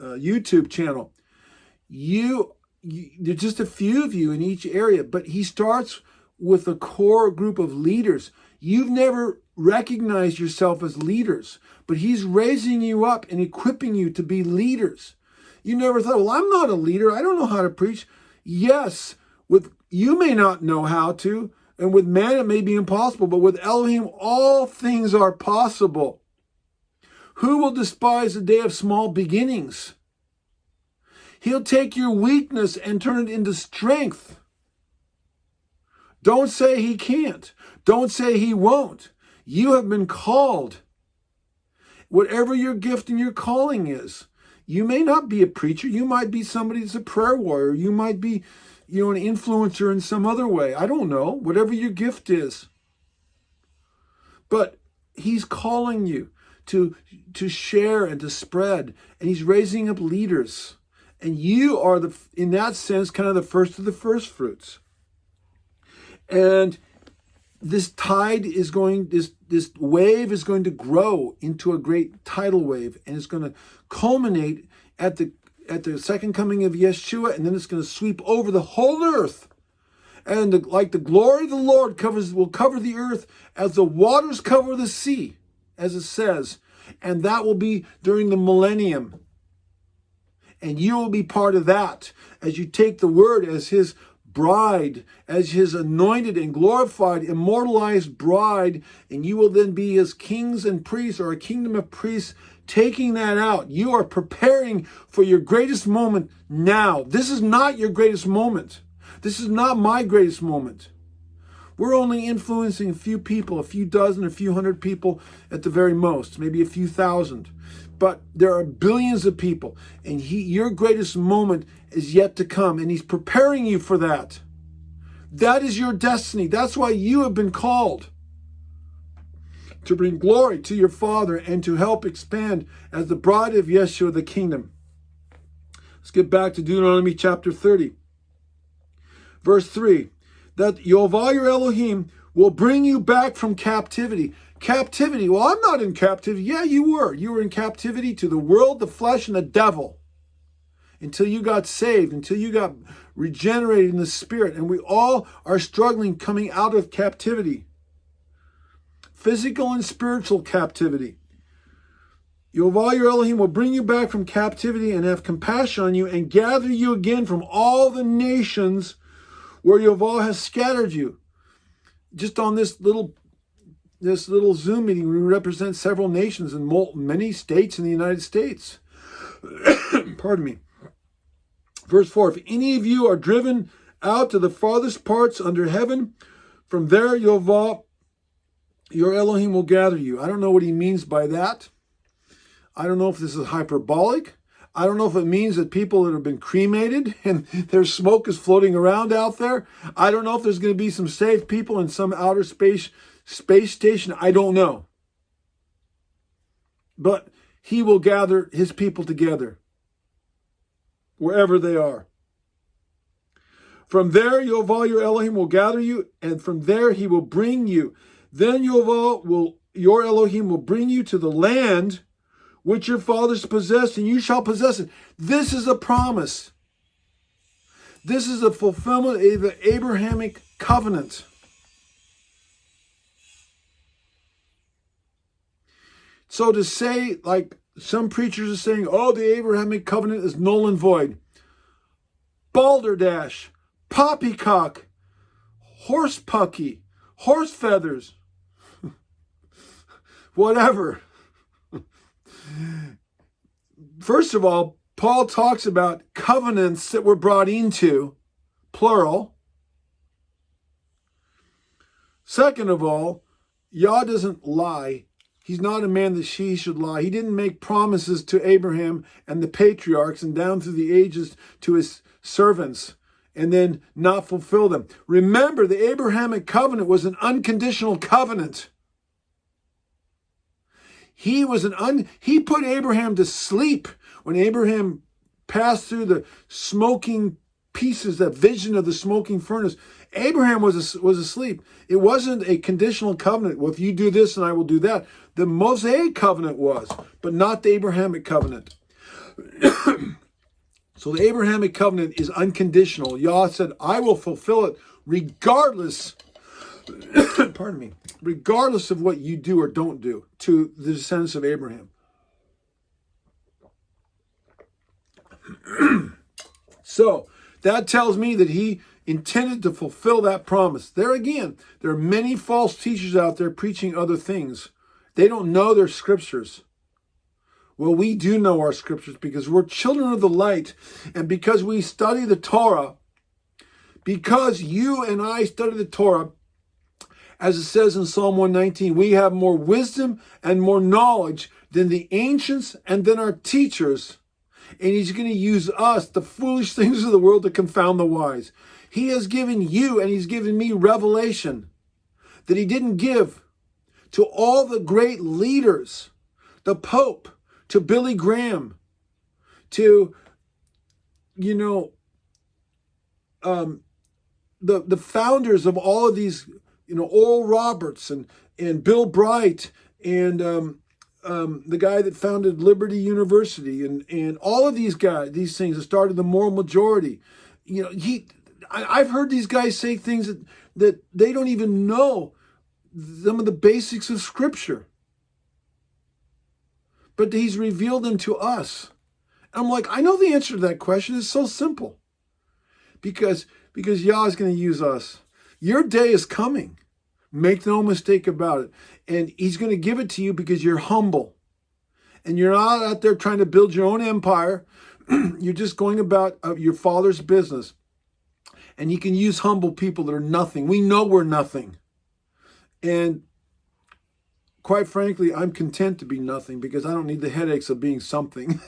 YouTube channel. There's just a few of you in each area, but he starts with a core group of leaders. You've never recognized yourself as leaders, but he's raising you up and equipping you to be leaders. You never thought, well, I'm not a leader. I don't know how to preach. Yes, you may not know how to, and with man it may be impossible, but with Elohim all things are possible. Who will despise the day of small beginnings? He'll take your weakness and turn it into strength. Don't say he can't. Don't say he won't. You have been called. Whatever your gift and your calling is. You may not be a preacher. You might be somebody that's a prayer warrior. You might be, an influencer in some other way. I don't know. Whatever your gift is. But he's calling you to share and to spread. And he's raising up leaders. And you are, in that sense, kind of the first of the first fruits. And this tide is this wave is going to grow into a great tidal wave, and it's going to culminate at the second coming of Yeshua, and then it's going to sweep over the whole earth. And like the glory of the Lord will cover the earth as the waters cover the sea, as it says. And that will be during the millennium. And you will be part of that as you take the word as his bride, as his anointed and glorified, immortalized bride, and you will then be his kings and priests, or a kingdom of priests, taking that out. You are preparing for your greatest moment now. This is not your greatest moment. This is not my greatest moment. We're only influencing a few people, a few dozen, a few hundred people at the very most, maybe a few thousand. But there are billions of people, and your greatest moment is yet to come, and he's preparing you for that. That is your destiny. That's why you have been called to bring glory to your Father and to help expand as the bride of Yeshua the kingdom. Let's get back to Deuteronomy chapter 30. Verse 3, that Yehovah your Elohim will bring you back from captivity. Captivity. Well, I'm not in captivity. Yeah, you were. You were in captivity to the world, the flesh, and the devil. Until you got saved, until you got regenerated in the spirit. And we all are struggling coming out of captivity. Physical and spiritual captivity. Yehovah your Elohim will bring you back from captivity and have compassion on you and gather you again from all the nations where Yehovah has scattered you. Just on this little Zoom meeting, we represent several nations in many states in the United States. Pardon me. Verse 4, if any of you are driven out to the farthest parts under heaven, from there Yehovah, your Elohim, will gather you. I don't know what he means by that. I don't know if this is hyperbolic. I don't know if it means that people that have been cremated and their smoke is floating around out there. I don't know if there's going to be some saved people in some outer space station. I don't know. But he will gather his people together wherever they are. From there, Yehovah your Elohim will gather you, and from there he will bring you. Then Yehovah your Elohim will bring you to the land which your fathers possessed, and you shall possess it. This is a promise. This is a fulfillment of the Abrahamic covenant. So to say, like some preachers are saying, oh, the Abrahamic covenant is null and void. Balderdash, poppycock, horse pucky, horse feathers, whatever. First of all, Paul talks about covenants that were brought into, plural. Second of all, Yah doesn't lie. He's not a man that he should lie. He didn't make promises to Abraham and the patriarchs and down through the ages to his servants and then not fulfill them. Remember, the Abrahamic covenant was an unconditional covenant. He put Abraham to sleep when Abraham passed through the smoking pieces, that vision of the smoking furnace. Abraham was asleep. It wasn't a conditional covenant. Well, if you do this, and I will do that. The Mosaic covenant was, but not the Abrahamic covenant. So the Abrahamic covenant is unconditional. Yah said, I will fulfill it regardless, pardon me, regardless of what you do or don't do to the descendants of Abraham. So that tells me that he intended to fulfill that promise. There again, there are many false teachers out there preaching other things. They don't know their scriptures. Well, we do know our scriptures because we're children of the light. And because we study the Torah, because you and I study the Torah, as it says in Psalm 119, we have more wisdom and more knowledge than the ancients and than our teachers. And he's going to use us, the foolish things of the world, to confound the wise. He has given you and he's given me revelation that he didn't give to all the great leaders, the Pope, to Billy Graham, to, the founders of all of these, Oral Roberts and Bill Bright and the guy that founded Liberty University and all of these guys, these things that started the Moral Majority. I've heard these guys say things that they don't even know some of the basics of Scripture. But he's revealed them to us. And I'm like, I know the answer to that question. It's so simple. Because Yah is going to use us. Your day is coming. Make no mistake about it. And he's going to give it to you because you're humble. And you're not out there trying to build your own empire. You're just going about your Father's business. And he can use humble people that are nothing. We know we're nothing. And quite frankly, I'm content to be nothing because I don't need the headaches of being something.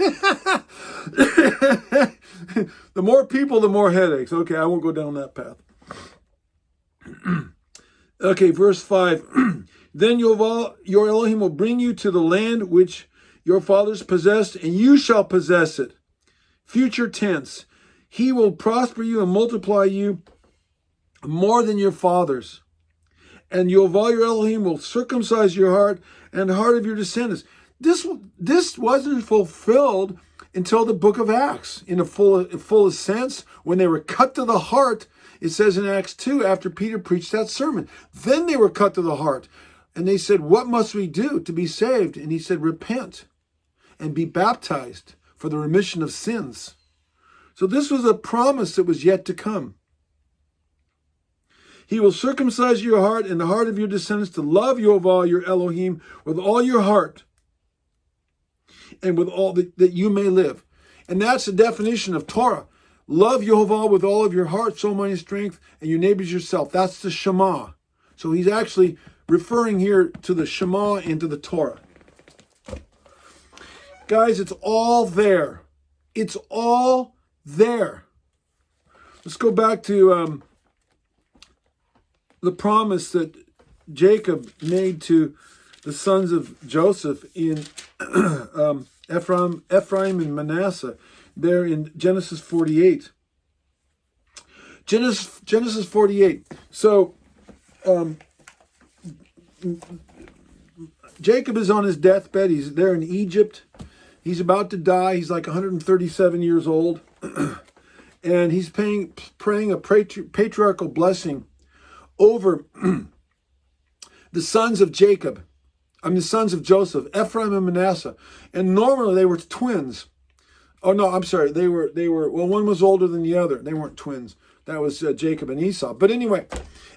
The more people, the more headaches. Okay, I won't go down that path. Okay, verse 5. Then your Elohim will bring you to the land which your fathers possessed, and you shall possess it. Future tense. He will prosper you and multiply you more than your fathers. And Yoval your Elohim will circumcise your heart and the heart of your descendants. This wasn't fulfilled until the book of Acts in a fullest sense. When they were cut to the heart, it says in Acts 2, after Peter preached that sermon. Then they were cut to the heart. And they said, what must we do to be saved? And he said, repent and be baptized for the remission of sins. So this was a promise that was yet to come. He will circumcise your heart and the heart of your descendants to love Yoval, your Elohim, with all your heart and with all that you may live. And that's the definition of Torah. Love Yoval with all of your heart, soul, mind, and strength, and your neighbors yourself. That's the Shema. So he's actually referring here to the Shema and to the Torah. Guys, it's all there. It's all there. Let's go back to the promise that Jacob made to the sons of Joseph in Ephraim and Manasseh, there in Genesis 48. Genesis 48. So Jacob is on his deathbed. He's there in Egypt. He's about to die. He's like 137 years old. And he's praying a patriarchal blessing over the sons of Jacob. The sons of Joseph, Ephraim and Manasseh. And normally they were twins. Oh, no, I'm sorry. They were, well, one was older than the other. They weren't twins. That was Jacob and Esau. But anyway,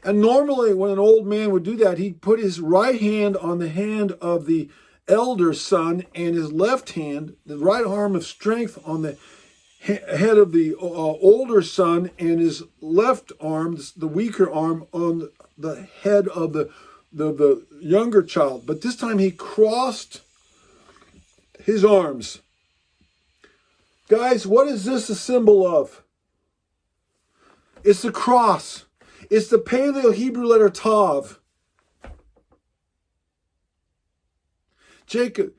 and normally when an old man would do that, he'd put his right hand on the hand of the elder son and his left hand, the right arm of strength, on the head of the older son and his left arm, the weaker arm, on the head of the younger child. But this time he crossed his arms. Guys, what is this a symbol of? It's the cross. It's the Paleo-Hebrew letter Tav.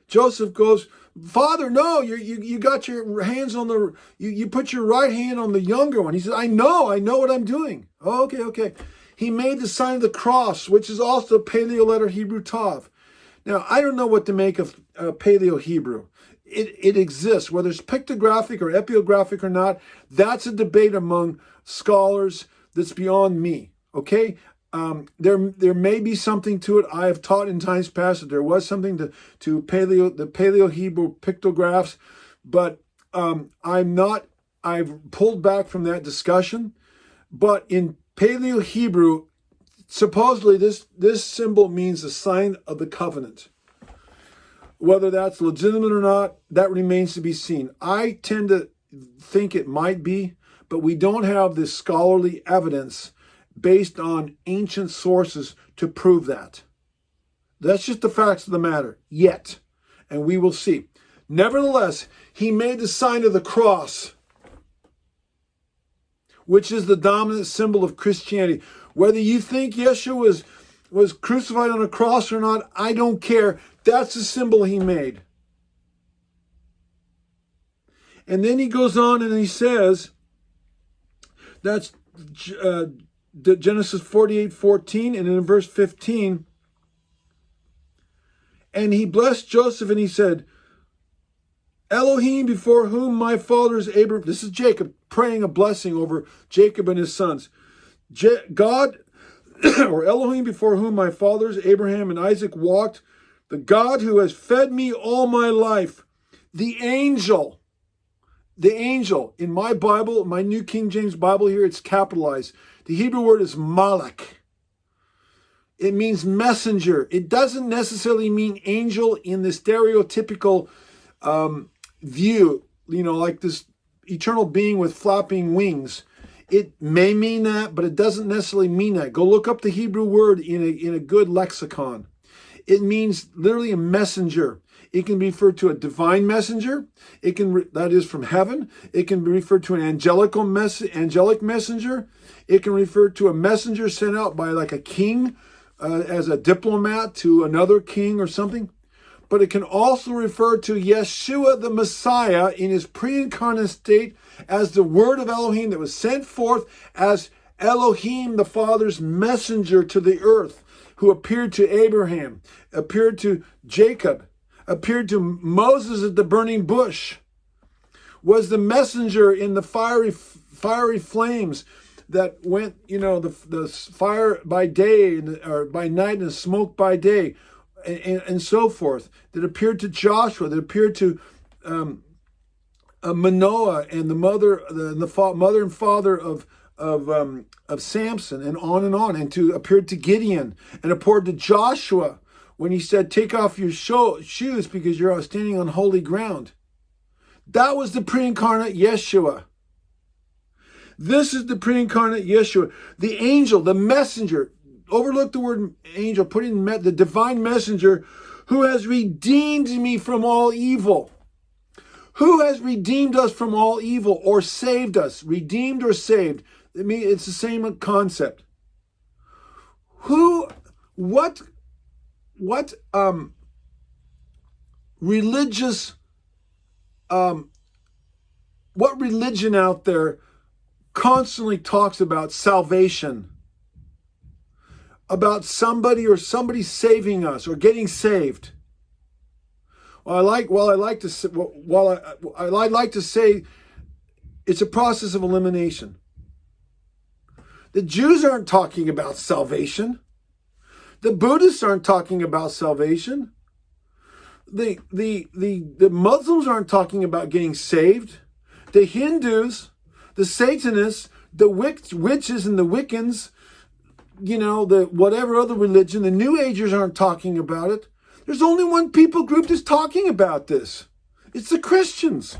Joseph goes, Father, no, you got your hands on you put your right hand on the younger one. He said, I know what I'm doing. Oh, okay. He made the sign of the cross, which is also Paleo letter Hebrew Tav. Now, I don't know what to make of Paleo Hebrew. It exists, whether it's pictographic or epigraphic or not. That's a debate among scholars that's beyond me. Okay, there may be something to it. I have taught in times past that there was something to the Paleo Hebrew pictographs, but I've pulled back from that discussion. But in Paleo Hebrew, supposedly this symbol means the sign of the covenant. Whether that's legitimate or not, that remains to be seen. I tend to think it might be, but we don't have this scholarly evidence based on ancient sources to prove that. That's just the facts of the matter, yet. And we will see. Nevertheless, he made the sign of the cross, which is the dominant symbol of Christianity. Whether you think Yeshua was crucified on a cross or not, I don't care. That's the symbol he made. And then he goes on and he says, that's Genesis 48:14, and in verse 15, and he blessed Joseph and he said, Elohim, before whom my fathers Abraham, this is Jacob praying a blessing over Jacob and his sons. God, or Elohim, before whom my fathers Abraham and Isaac walked, the God who has fed me all my life, the angel, in my Bible, my New King James Bible here, it's capitalized. The Hebrew word is malach. It means messenger. It doesn't necessarily mean angel in the stereotypical view, like this eternal being with flapping wings. It may mean that, but it doesn't necessarily mean that. Go look up the Hebrew word in a good lexicon. It means literally a messenger. It can be referred to a divine messenger. That is from heaven. It can be referred to an angelic messenger. It can refer to a messenger sent out by like a king as a diplomat to another king or something. But it can also refer to Yeshua the Messiah in his pre-incarnate state as the word of Elohim that was sent forth as Elohim, the Father's messenger to the earth, who appeared to Abraham, appeared to Jacob, appeared to Moses at the burning bush, was the messenger in the fiery flames that went, the fire by day or by night and smoke by day, and so forth, that appeared to Joshua, that appeared to Manoah and the mother and father of Samson, and on, and appeared to Gideon, and appeared to Joshua when he said, take off your shoes because you're standing on holy ground. That was the pre-incarnate Yeshua. This is the pre-incarnate Yeshua. The angel, the messenger, overlook the word angel, put in the divine messenger, who has redeemed me from all evil. Who has redeemed us from all evil or saved us? Redeemed or saved. I mean, it's the same concept. What religion out there constantly talks about salvation, about somebody or somebody saving us or getting saved? I like to say it's a process of elimination. The Jews aren't talking about salvation. The Buddhists aren't talking about salvation. The Muslims aren't talking about getting saved. The Hindus, the Satanists, the witches and the Wiccans, the whatever other religion, the New Agers aren't talking about it. There's only one people group that's talking about this. It's the Christians.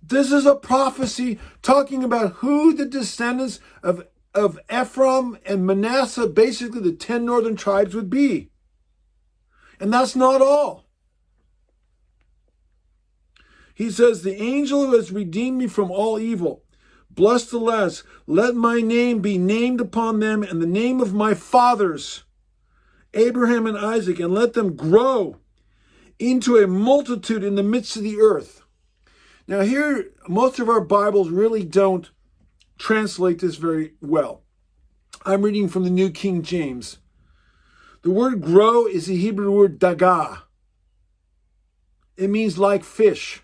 This is a prophecy talking about who the descendants of Ephraim and Manasseh, basically the 10 northern tribes, would be. And that's not all. He says, the angel who has redeemed me from all evil, bless the last, let my name be named upon them and the name of my fathers, Abraham and Isaac, and let them grow into a multitude in the midst of the earth. Now here, most of our Bibles really don't translate this very well. I'm reading from the New King James. The word grow is the Hebrew word dagah. It means like fish.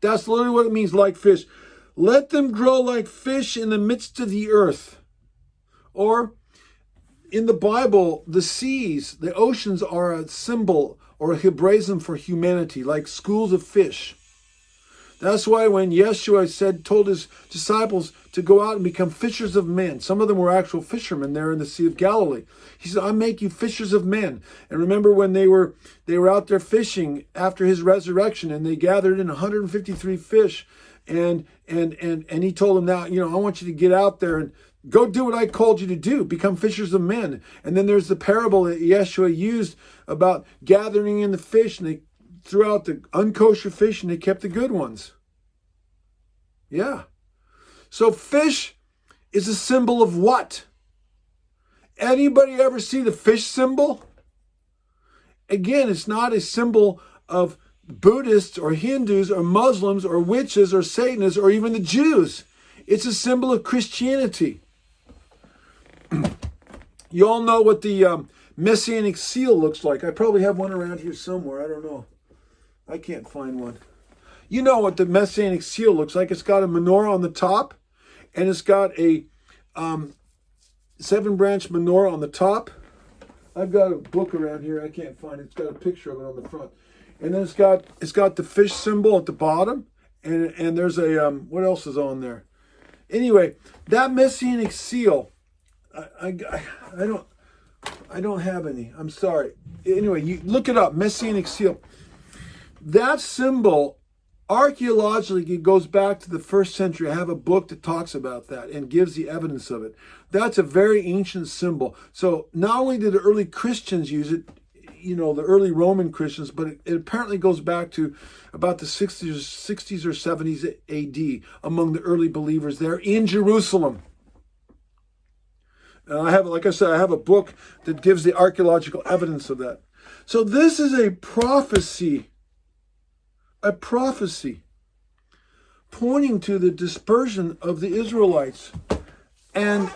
That's literally what it means, like fish. Let them grow like fish in the midst of the earth. Or in the Bible, the seas, the oceans are a symbol or a Hebraism for humanity, like schools of fish. That's why when Yeshua told his disciples to go out and become fishers of men, some of them were actual fishermen there in the Sea of Galilee. He said, I make you fishers of men. And remember when they were out there fishing after his resurrection, and they gathered in 153 fish, and he told them, now, I want you to get out there and go do what I called you to do, become fishers of men. And then there's the parable that Yeshua used about gathering in the fish, and they threw out the unkosher fish and they kept the good ones. Yeah. So fish is a symbol of what? Anybody ever see the fish symbol? Again, it's not a symbol of Buddhists or Hindus or Muslims or witches or Satanists or even the Jews. It's a symbol of Christianity. You all know what the Messianic seal looks like. I probably have one around here somewhere. I don't know. I can't find one. You know what the Messianic seal looks like. It's got a menorah on the top, and it's got a 7-branch menorah on the top. I've got a book around here. I can't find it. It's got a picture of it on the front. And then it's got the fish symbol at the bottom, and there's a what else is on there? Anyway, that Messianic seal, I don't have any. I'm sorry. Anyway, you look it up, Messianic seal. That symbol, archaeologically, it goes back to the 1st century. I have a book that talks about that and gives the evidence of it. That's a very ancient symbol. So not only did the early Christians use it, the early Roman Christians, but it apparently goes back to about the 60s or 70s AD among the early believers there in Jerusalem. And I have a book that gives the archaeological evidence of that. So this is a prophecy pointing to the dispersion of the Israelites and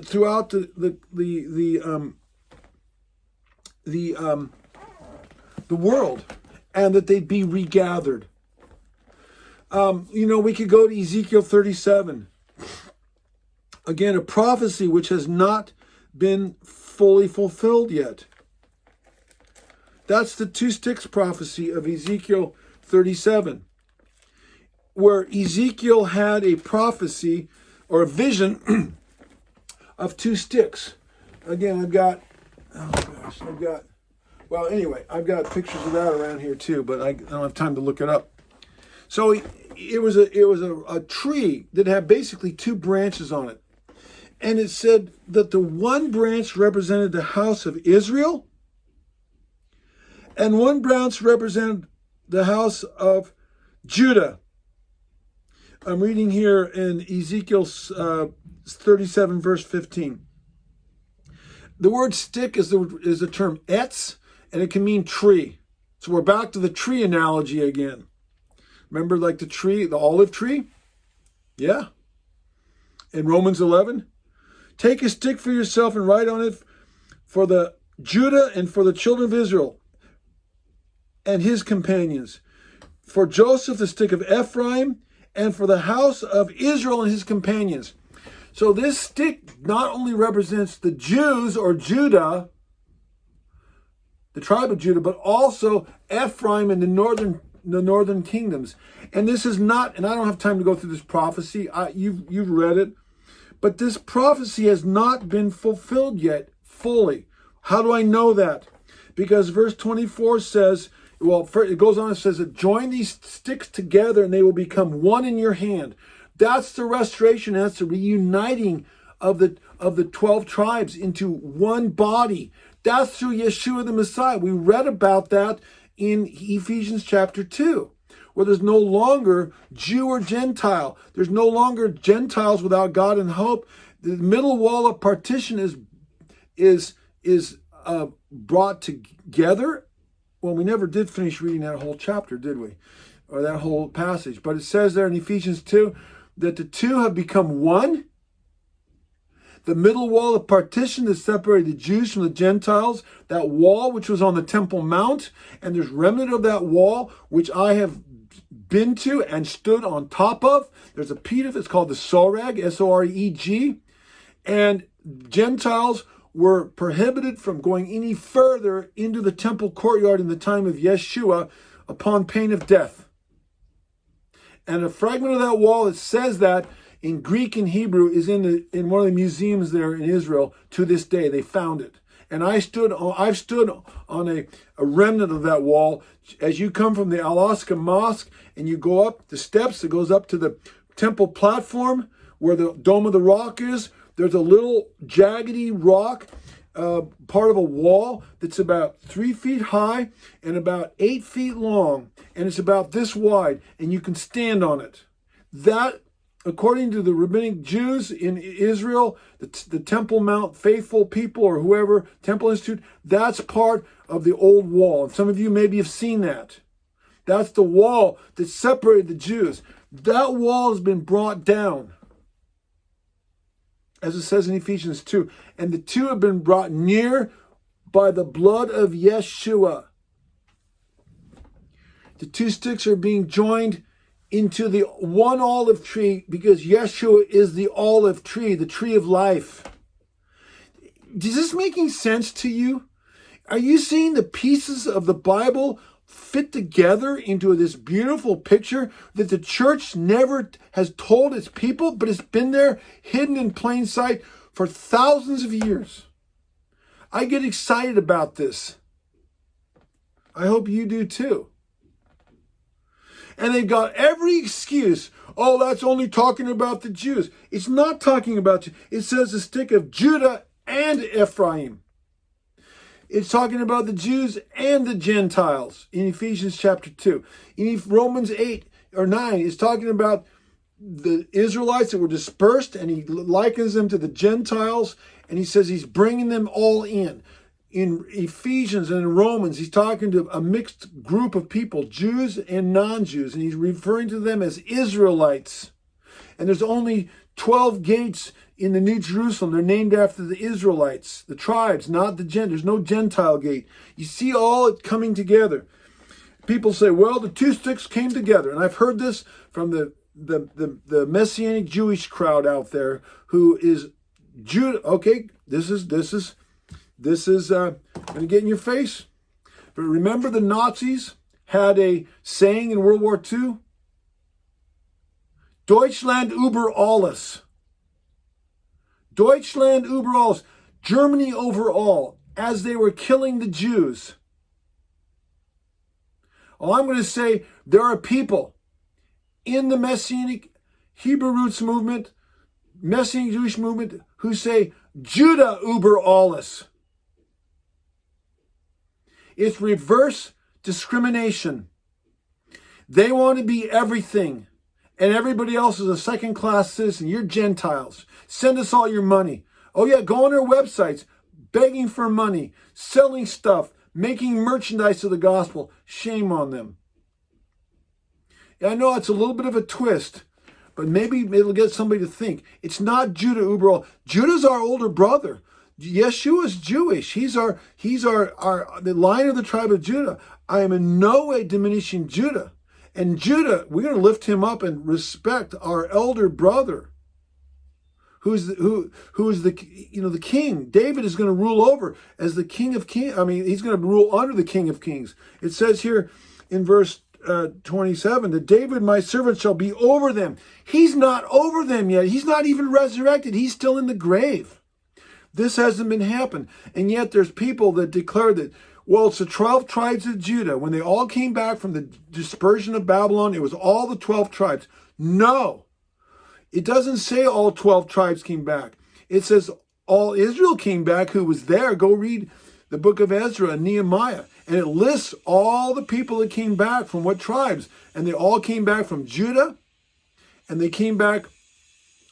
throughout the world, and that they'd be regathered. We could go to Ezekiel 37. Again, a prophecy which has not been fully fulfilled yet. That's the 2 sticks prophecy of Ezekiel 37, where Ezekiel had a prophecy or a vision of 2 sticks. Again, I've got pictures of that around here too, but I don't have time to look it up. So it was a tree that had basically 2 branches on it. And it said that the one branch represented the house of Israel, and one branch represented the house of Judah. I'm reading here in Ezekiel 37, verse 15. The word stick is the term etz, and it can mean tree. So we're back to the tree analogy again. Remember, like the tree, the olive tree? Yeah. In Romans 11, take a stick for yourself and write on it for the Judah and for the children of Israel and his companions. For Joseph, the stick of Ephraim, and for the house of Israel and his companions. So this stick not only represents the Jews or Judah, the tribe of Judah, but also Ephraim and the northern kingdoms. And this is not, and I don't have time to go through this prophecy. You've read it. But this prophecy has not been fulfilled yet fully. How do I know that? Because verse 24 says, well, it goes on and says that join these sticks together and they will become one in your hand. That's the restoration. That's the reuniting of the 12 tribes into one body. That's through Yeshua the Messiah. We read about that in Ephesians chapter 2, where there's no longer Jew or Gentile. There's no longer Gentiles without God and hope. The middle wall of partition is brought together. Well, we never did finish reading that whole chapter, did we? Or that whole passage. But it says there in Ephesians 2 that the two have become one. The middle wall of partition that separated the Jews from the Gentiles, that wall which was on the Temple Mount, and there's remnant of that wall which I have been to and stood on top of. There's a peak of it. It's called the Soreg, S-O-R-E-G. And Gentiles were prohibited from going any further into the temple courtyard in the time of Yeshua upon pain of death. And a fragment of that wall that says that in Greek and Hebrew is in one of the museums there in Israel to this day. They found it. And I've stood on a remnant of that wall. As you come from the Al-Aqsa Mosque and you go up the steps that goes up to the temple platform where the Dome of the Rock is, there's a little jaggedy rock, part of a wall that's about 3 feet high and about 8 feet long. And it's about this wide, and you can stand on it. That, according to the rabbinic Jews in Israel, the Temple Mount faithful people or whoever, Temple Institute, that's part of the old wall. And some of you maybe have seen that. That's the wall that separated the Jews. That wall has been brought down, as it says in Ephesians 2. And the two have been brought near by the blood of Yeshua. The two sticks are being joined into the one olive tree because Yeshua is the olive tree, the tree of life. Is this making sense to you? Are you seeing the pieces of the Bible fit together into this beautiful picture that the church never has told its people, but it's been there hidden in plain sight for thousands of years? I get excited about this. I hope you do too. And they've got every excuse. Oh, that's only talking about the Jews. It's not talking about you. It says the stick of Judah and Ephraim. It's talking about the Jews and the Gentiles in Ephesians chapter 2. In Romans 8 or 9, it's talking about the Israelites that were dispersed, and he likens them to the Gentiles, and he says he's bringing them all in. In Ephesians and in Romans, he's talking to a mixed group of people, Jews and non-Jews, and he's referring to them as Israelites. And there's only 12 gates in the New Jerusalem. They're named after the Israelites, the tribes, not the Gentiles. There's no Gentile gate. You see all it coming together. People say, well, the two sticks came together. And I've heard this from the Messianic Jewish crowd out there who is Judah. Okay, this is going to get in your face. But remember the Nazis had a saying in World War II? Deutschland über alles. Deutschland über alles. Germany over all, as they were killing the Jews. Well, I'm going to say there are people in the Messianic Hebrew roots movement, Messianic Jewish movement, who say Judah über alles. It's reverse discrimination. They want to be everything, and everybody else is a second-class citizen. You're Gentiles. Send us all your money. Oh yeah, go on their websites, begging for money, selling stuff, making merchandise of the gospel. Shame on them. Yeah, I know it's a little bit of a twist, but maybe it'll get somebody to think. It's not Judah über all. Judah's our older brother. Yeshua's Jewish. He's the line of the tribe of Judah. I am in no way diminishing Judah. And Judah, we're going to lift him up and respect our elder brother, who is the king. David is going to rule over as the king of kings. I mean, he's going to rule under the king of kings. It says here in verse 27 that David, my servant, shall be over them. He's not over them yet. He's not even resurrected. He's still in the grave. This hasn't been happened. And yet there's people that declare that Well, it's the 12 tribes of Judah. When they all came back from the dispersion of Babylon, it was all the 12 tribes. No, it doesn't say all 12 tribes came back. It says all Israel came back who was there. Go read the book of Ezra and Nehemiah. And it lists all the people that came back from what tribes. And they all came back from Judah. And they came back,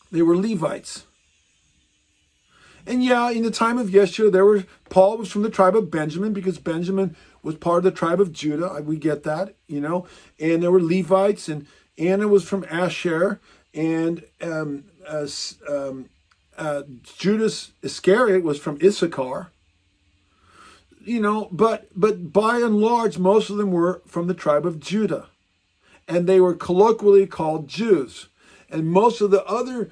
they were Levites. And yeah, in the time of Yeshua, Paul was from the tribe of Benjamin because Benjamin was part of the tribe of Judah. We get that, And there were Levites, and Anna was from Asher, and Judas Iscariot was from Issachar. But by and large, most of them were from the tribe of Judah. And they were colloquially called Jews. And most of the other,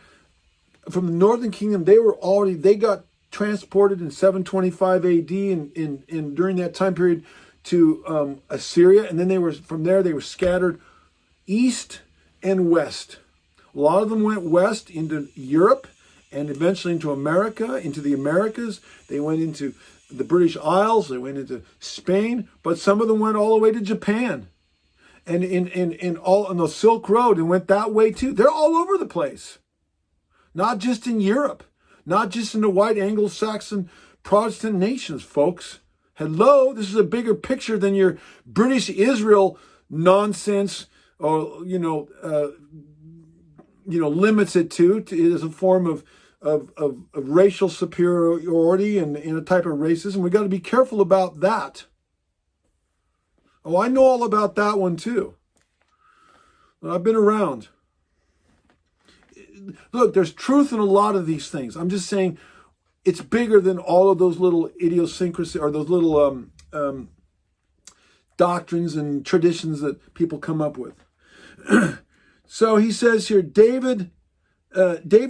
from the northern kingdom, they got transported in 725 AD and during that time period to Assyria. And then from there, they were scattered east and west. A lot of them went west into Europe and eventually into America, into the Americas. They went into the British Isles, they went into Spain, but some of them went all the way to Japan and on the Silk Road and went that way too. They're all over the place. Not just in Europe, not just in the white Anglo-Saxon Protestant nations, folks. Hello, this is a bigger picture than your British Israel nonsense or, limits it to. It is a form of racial superiority and a type of racism. We got to be careful about that. Oh, I know all about that one too. I've been around. Look, there's truth in a lot of these things. I'm just saying it's bigger than all of those little idiosyncrasies or those little doctrines and traditions that people come up with. So he says here, David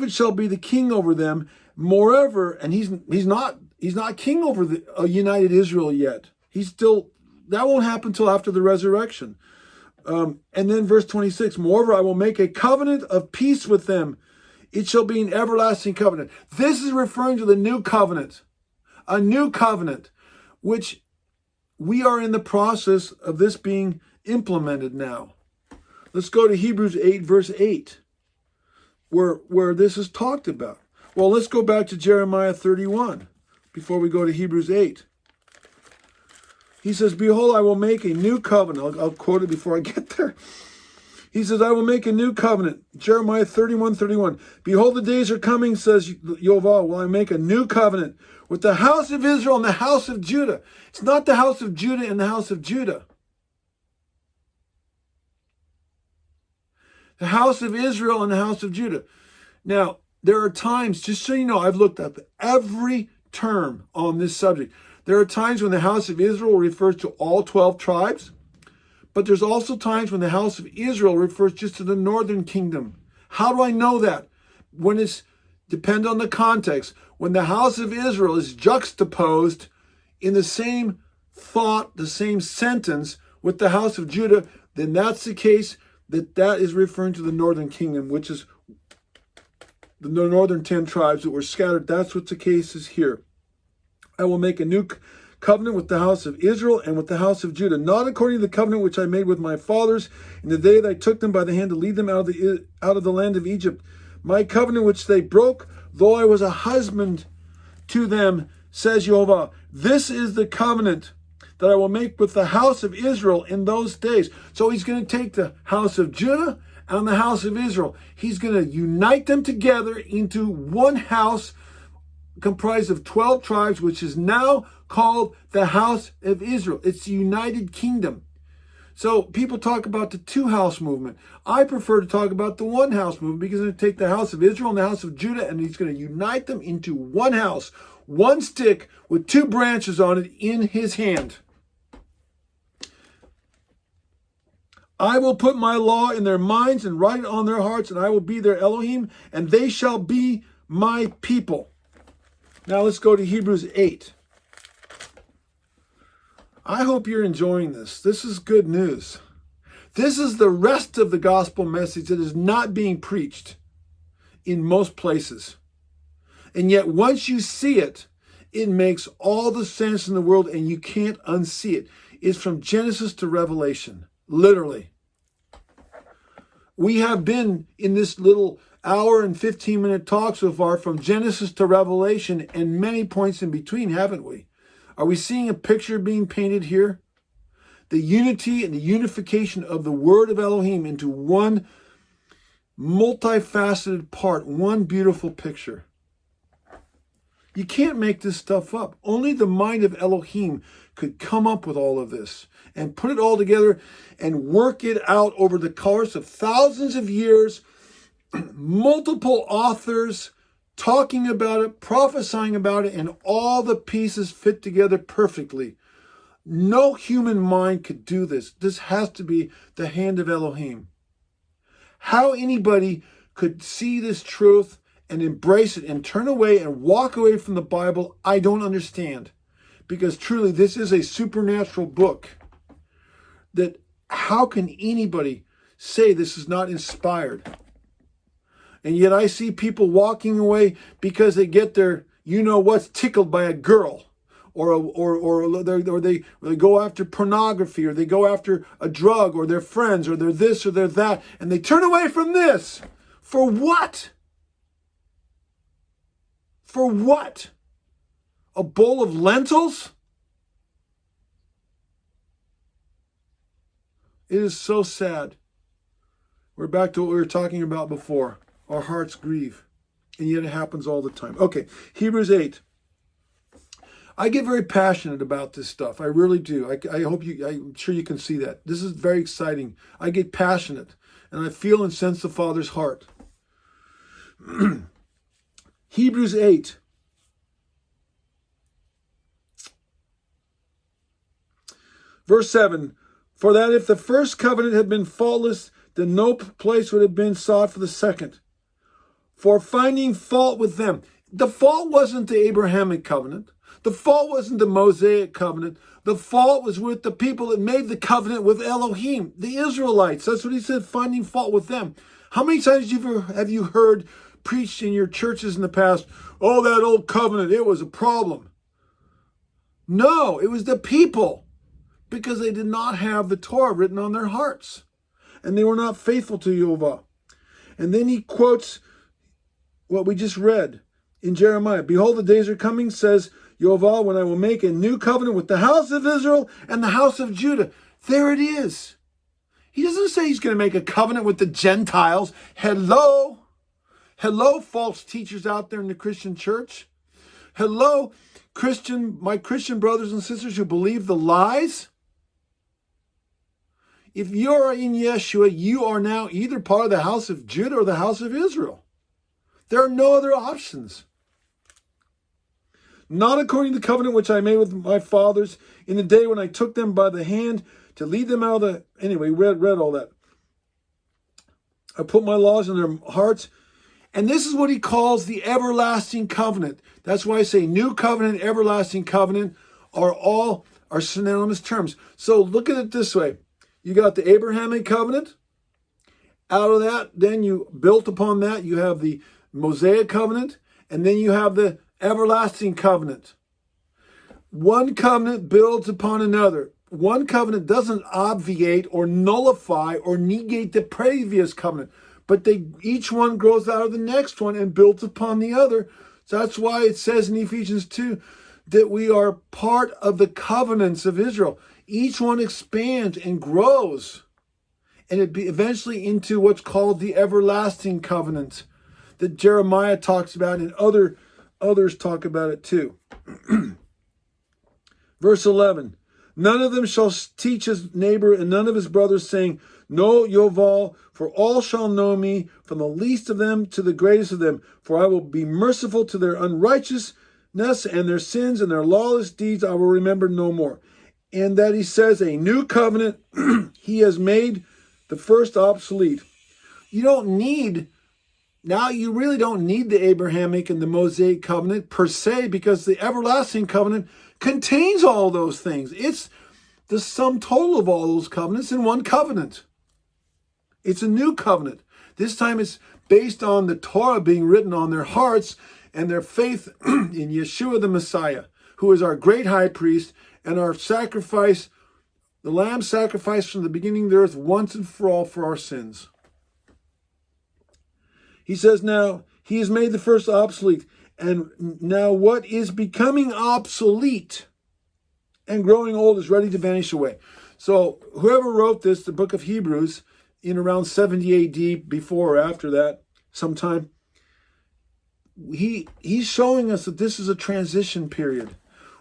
shall be the king over them. Moreover, and he's not king over the united Israel yet. That won't happen till after the resurrection. And then verse 26, moreover, I will make a covenant of peace with them. It shall be an everlasting covenant. This is referring to the new covenant, a new covenant, which we are in the process of this being implemented now. Let's go to Hebrews 8, verse 8, where this is talked about. Well, let's go back to Jeremiah 31 before we go to Hebrews 8. He says, behold, I will make a new covenant. I'll quote it before I get there. He says, I will make a new covenant. Jeremiah 31:31. Behold, the days are coming, says Yehovah, will I make a new covenant with the house of Israel and the house of Judah. It's not the house of Judah and the house of Judah. The house of Israel and the house of Judah. Now, there are times, just so you know, I've looked up every term on this subject. There are times when the house of Israel refers to all 12 tribes, but there's also times when the house of Israel refers just to the northern kingdom. How do I know that? When it's depend on the context. When the house of Israel is juxtaposed in the same thought, the same sentence with the house of Judah, then that's the case that is referring to the northern kingdom, which is the northern 10 tribes that were scattered. That's what the case is here. I will make a new covenant with the house of Israel and with the house of Judah, not according to the covenant which I made with my fathers in the day that I took them by the hand to lead them out of the land of Egypt. My covenant which they broke, though I was a husband to them, says Yehovah. This is the covenant that I will make with the house of Israel in those days. So he's going to take the house of Judah and the house of Israel. He's going to unite them together into one house comprised of 12 tribes, which is now called the house of Israel. It's the United Kingdom. So people talk about the two-house movement. I prefer to talk about the one-house movement because he's going to take the house of Israel and the house of Judah and he's going to unite them into one house, one stick with two branches on it in his hand. I will put my law in their minds and write it on their hearts, and I will be their Elohim, and they shall be my people. Now let's go to Hebrews 8. I hope you're enjoying this. This is good news. This is the rest of the gospel message that is not being preached in most places. And yet once you see it, It makes all the sense in the world, and you can't unsee it. It's from Genesis to Revelation, literally. We have been in this little hour and 15-minute talk so far from Genesis to Revelation and many points in between, haven't we? Are we seeing a picture being painted here? The unity and the unification of the word of Elohim into one multifaceted part, one beautiful picture. You can't make this stuff up. Only the mind of Elohim could come up with all of this and put it all together and work it out over the course of thousands of years, multiple authors talking about it, prophesying about it, and all the pieces fit together perfectly. No human mind could do this. This has to be the hand of Elohim. How anybody could see this truth and embrace it and turn away and walk away from the Bible, I don't understand. Because truly, this is a supernatural book. That how can anybody say this is not inspired? And yet I see people walking away because they get their, what's tickled by a girl. Or they go after pornography, or they go after a drug, or their friends, or they're this, or they're that. And they turn away from this. For what? For what? A bowl of lentils? It is so sad. We're back to what we were talking about before. Our hearts grieve. And yet it happens all the time. Okay, Hebrews 8. I get very passionate about this stuff. I really do. I'm sure you can see that. This is very exciting. I get passionate. And I feel and sense the Father's heart. Hebrews 8. Verse 7. For that if the first covenant had been faultless, then no place would have been sought for the second. For finding fault with them. The fault wasn't the Abrahamic covenant. The fault wasn't the Mosaic covenant. The fault was with the people that made the covenant with Elohim, the Israelites. That's what he said, finding fault with them. How many times have you heard preached in your churches in the past, oh, that old covenant, it was a problem? No, it was the people, because they did not have the Torah written on their hearts, and they were not faithful to Yehovah. And then he quotes what we just read in Jeremiah. Behold, the days are coming, says Yehovah, when I will make a new covenant with the house of Israel and the house of Judah. There it is. He doesn't say he's going to make a covenant with the Gentiles. Hello, false teachers out there in the Christian church. Hello, my Christian brothers and sisters who believe the lies. If you're in Yeshua, you are now either part of the house of Judah or the house of Israel. There are no other options. Not according to the covenant which I made with my fathers in the day when I took them by the hand to lead them out of the... Anyway, read all that. I put my laws in their hearts. And this is what he calls the everlasting covenant. That's why I say new covenant, everlasting covenant are synonymous terms. So look at it this way. You got the Abrahamic covenant. Out of that, then you built upon that, you have the Mosaic covenant. And then you have the everlasting covenant. One covenant builds upon another. One covenant doesn't obviate or nullify or negate the previous covenant, but each one grows out of the next one and builds upon the other. So that's why it says in Ephesians 2 that we are part of the covenants of Israel. Each one expands and grows, and it eventually into what's called the everlasting covenant that Jeremiah talks about, and others talk about it too. Verse 11, none of them shall teach his neighbor and none of his brothers, saying, know Yoval, for all shall know me, from the least of them to the greatest of them. For I will be merciful to their unrighteousness, and their sins and their lawless deeds I will remember no more. And that he says, a new covenant, he has made the first obsolete. You really don't need the Abrahamic and the Mosaic covenant per se, because the everlasting covenant contains all those things. It's the sum total of all those covenants in one covenant. It's a new covenant. This time it's based on the Torah being written on their hearts, and their faith in Yeshua the Messiah, who is our great high priest and our sacrifice, the lamb sacrificed from the beginning of the earth once and for all for our sins. He says now, he has made the first obsolete, and now what is becoming obsolete and growing old is ready to vanish away. So whoever wrote this, the book of Hebrews, in around 70 AD, before or after that, sometime, he's showing us that this is a transition period.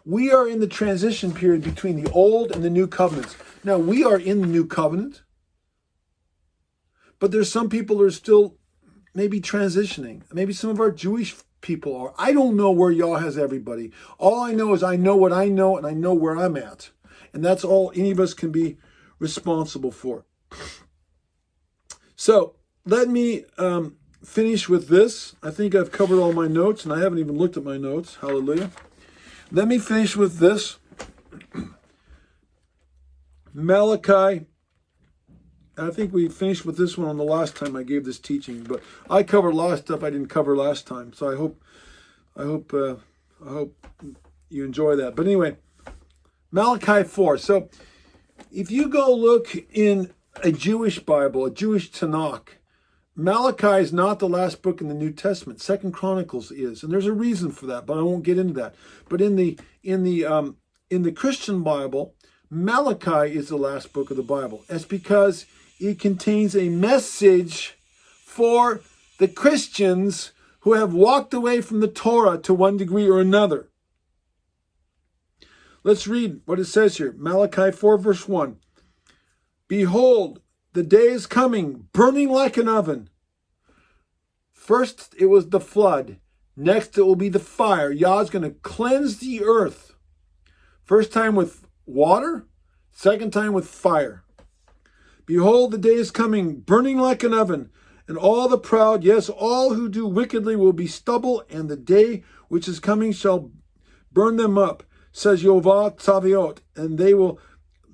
We are in the transition period between the old and the new covenants. Now, we are in the new covenant, but there's some people who are still maybe transitioning. Maybe some of our Jewish people are. I don't know where y'all has everybody. All I know is I know what I know, and I know where I'm at. And that's all any of us can be responsible for. So let me finish with this. I think I've covered all my notes, and I haven't even looked at my notes. Hallelujah. Let me finish with this. Malachi. I think we finished with this one on the last time I gave this teaching, but I covered a lot of stuff I didn't cover last time. So I hope you enjoy that. But anyway, Malachi 4. So if you go look in a Jewish Bible, a Jewish Tanakh, Malachi is not the last book in the New Testament. Second Chronicles is, and there's a reason for that, but I won't get into that. But in the Christian Bible, Malachi is the last book of the Bible. That's because it contains a message for the Christians who have walked away from the Torah to one degree or another. Let's read what it says here. Malachi 4, verse 1. Behold, the day is coming, burning like an oven. First, it was the flood. Next, it will be the fire. Yah's going to cleanse the earth. First time with water. Second time with fire. Behold, the day is coming, burning like an oven, and all the proud, yes, all who do wickedly will be stubble, and the day which is coming shall burn them up, says Yehovah Tzaviot, and they will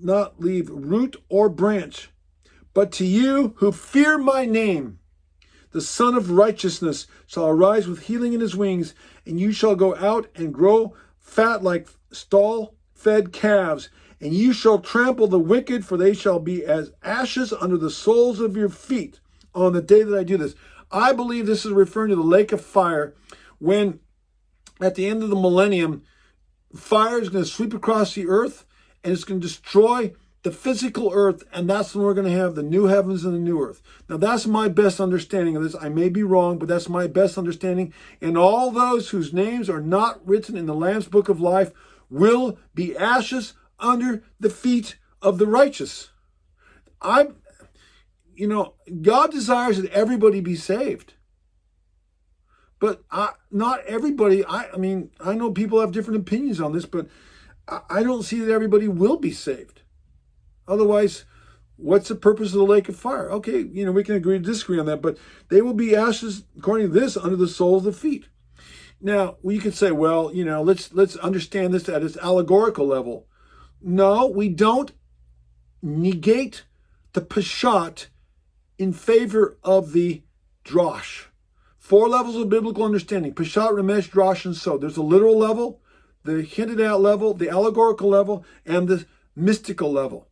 not leave root or branch. But to you who fear my name, the Son of Righteousness shall arise with healing in his wings, and you shall go out and grow fat like stall-fed calves, and you shall trample the wicked, for they shall be as ashes under the soles of your feet on the day that I do this. I believe this is referring to the lake of fire, when at the end of the millennium, fire is going to sweep across the earth, and it's going to destroy the physical earth, and that's when we're going to have the new heavens and the new earth. Now, that's my best understanding of this. I may be wrong, but that's my best understanding. And all those whose names are not written in the Lamb's Book of Life will be ashes under the feet of the righteous. God desires that everybody be saved. But not everybody, I know people have different opinions on this, but I don't see that everybody will be saved. Otherwise, what's the purpose of the lake of fire? Okay, we can agree to disagree on that, but they will be ashes, according to this, under the soles of the feet. Now, you could say, well, let's understand this at its allegorical level. No, we don't negate the Peshat in favor of the Drosh. 4 levels of biblical understanding: Peshat, Ramesh, Drosh, and Sod. There's a literal level, the hinted at level, the allegorical level, and the mystical level.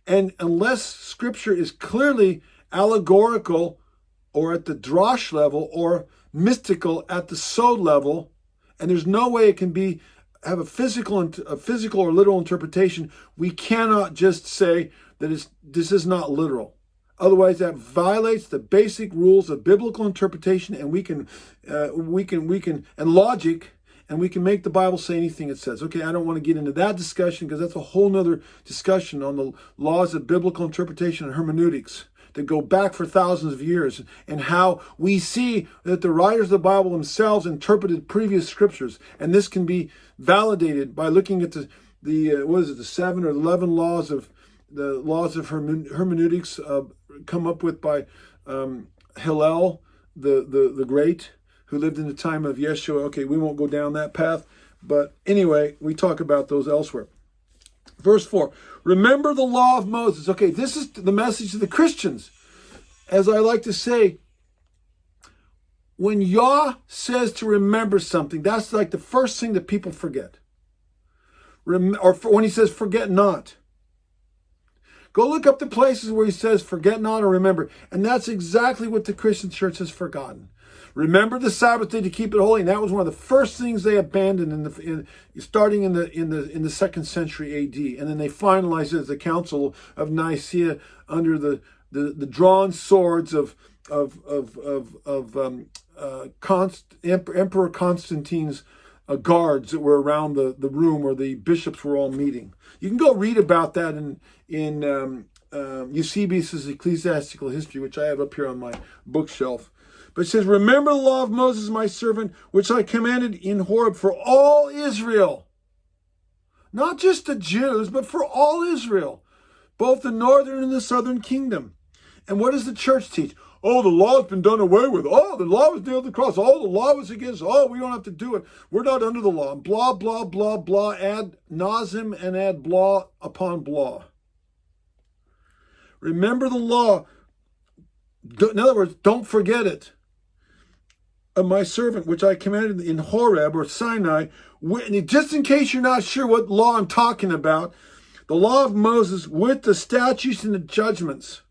And unless Scripture is clearly allegorical or at the Drosh level or mystical at the Sod level, and there's no way it can have a physical or literal interpretation, we cannot just say that this is not literal. Otherwise, that violates the basic rules of biblical interpretation, and we can and logic, and we can make the Bible say anything it says. Okay, I don't want to get into that discussion because that's a whole nother discussion on the laws of biblical interpretation and hermeneutics that go back for thousands of years, and how we see that the writers of the Bible themselves interpreted previous scriptures, and this can be validated by looking at the 7 or 11 laws of hermeneutics come up with by Hillel the Great, who lived in the time of Yeshua. Okay, we won't go down that path, but anyway, we talk about those elsewhere. Verse 4, remember the law of Moses. Okay, this is the message to the Christians. As I like to say, when Yah says to remember something, that's like the first thing that people forget. Or when he says, forget not. Go look up the places where he says, forget not or remember. And that's exactly what the Christian church has forgotten. Remember the Sabbath day to keep it holy. And that was one of the first things they abandoned starting in the 2nd century AD. And then they finalized it at the Council of Nicaea under the drawn swords of Emperor Constantine's guards that were around the room where the bishops were all meeting. You can go read about that in Eusebius's Ecclesiastical History, which I have up here on my bookshelf. But it says, remember the law of Moses, my servant, which I commanded in Horeb for all Israel. Not just the Jews, but for all Israel, both the northern and the southern kingdom. And what does the church teach? Oh, the law has been done away with. Oh, the law was nailed to the cross. Oh, the law was against. Oh, we don't have to do it. We're not under the law. Blah, blah, blah, blah. Add nauseam and add blah upon blah. Remember the law. In other words, don't forget it. Of my servant, which I commanded in Horeb or Sinai. Just in case you're not sure what law I'm talking about, the law of Moses with the statutes and the judgments.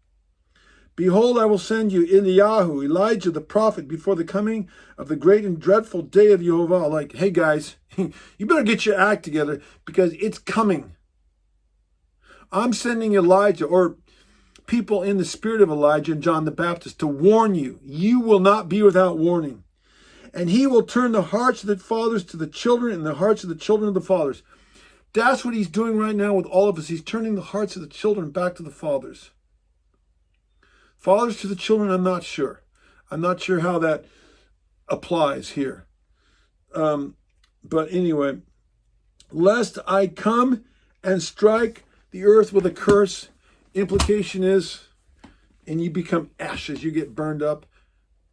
Behold, I will send you Eliyahu, Elijah the prophet, before the coming of the great and dreadful day of Yehovah. Like, hey guys, you better get your act together because it's coming. I'm sending Elijah, or people in the spirit of Elijah and John the Baptist, to warn you. You will not be without warning. And he will turn the hearts of the fathers to the children and the hearts of the children of the fathers. That's what he's doing right now with all of us. He's turning the hearts of the children back to the fathers. Fathers to the children, I'm not sure. I'm not sure how that applies here. But anyway, lest I come and strike the earth with a curse. Implication is, and you become ashes, you get burned up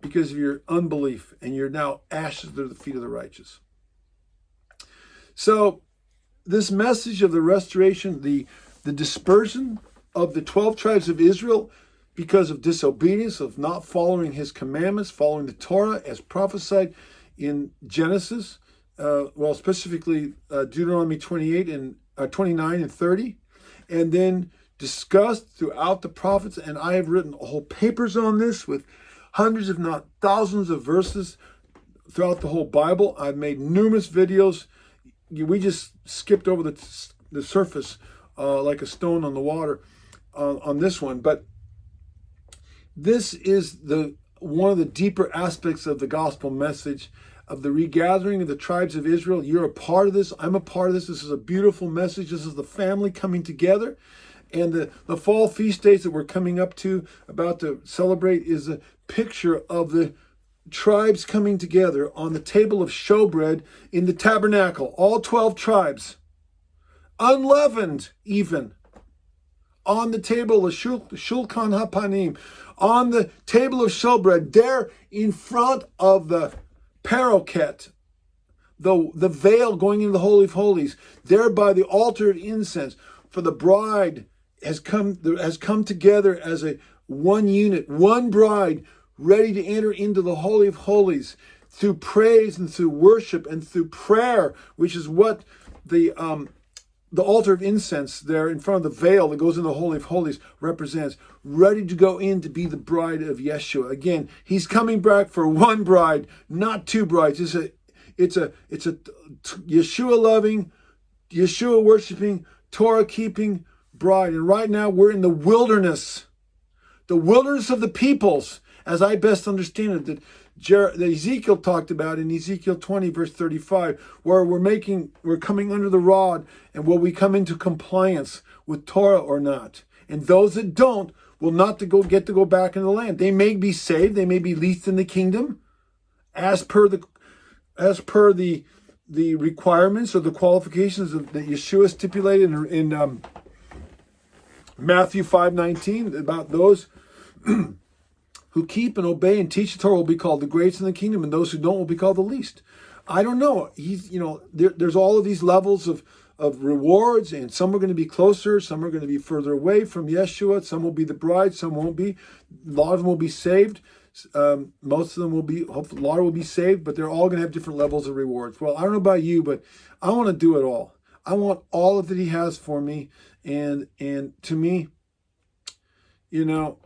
because of your unbelief, and you're now ashes to the feet of the righteous. So this message of the restoration, the dispersion of the 12 tribes of Israel, because of disobedience, of not following his commandments, following the Torah as prophesied in Genesis, specifically Deuteronomy 28 and 29 and 30, and then discussed throughout the prophets. And I have written whole papers on this with hundreds, if not thousands, of verses throughout the whole Bible. I've made numerous videos. We just skipped over the surface like a stone on the water on this one, but this is one of the deeper aspects of the gospel message of the regathering of the tribes of Israel. You're a part of this. I'm a part of this. This is a beautiful message. This is the family coming together. And the fall feast days that we're coming up to, about to celebrate, is a picture of the tribes coming together on the table of showbread in the tabernacle. All 12 tribes, unleavened even, on the table of Shulchan HaPanim, on the table of showbread, there in front of the paroquet, the veil going into the Holy of Holies, there by the altar of incense. For the bride has come together as a one unit, one bride, ready to enter into the Holy of Holies through praise and through worship and through prayer, which is what the altar of incense there in front of the veil that goes in the Holy of Holies represents, ready to go in to be the bride of Yeshua. Again, he's coming back for one bride, not two brides. It's a Yeshua loving, Yeshua worshiping, Torah keeping bride. And right now we're in the wilderness of the peoples, as I best understand it, that Ezekiel talked about in Ezekiel 20, verse 35, where we're coming under the rod, and will we come into compliance with Torah or not? And those that don't will not get to go back into the land. They may be saved, they may be least in the kingdom, as per the requirements or the qualifications that Yeshua stipulated in Matthew 5:19 about those who keep and obey and teach the Torah will be called the greatest in the kingdom, and those who don't will be called the least. I don't know. There's all of these levels of rewards, and some are going to be closer, some are going to be further away from Yeshua, some will be the bride, some won't be. A lot of them will be saved. Most of them will be, hopefully, a lot will be saved, but they're all going to have different levels of rewards. Well, I don't know about you, but I want to do it all. I want all of that He has for me. And to me, you know,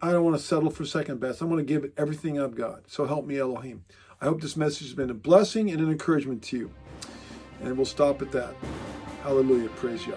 I don't want to settle for second best. I want to give it everything I've got. So help me, Elohim. I hope this message has been a blessing and an encouragement to you. And we'll stop at that. Hallelujah. Praise Yah.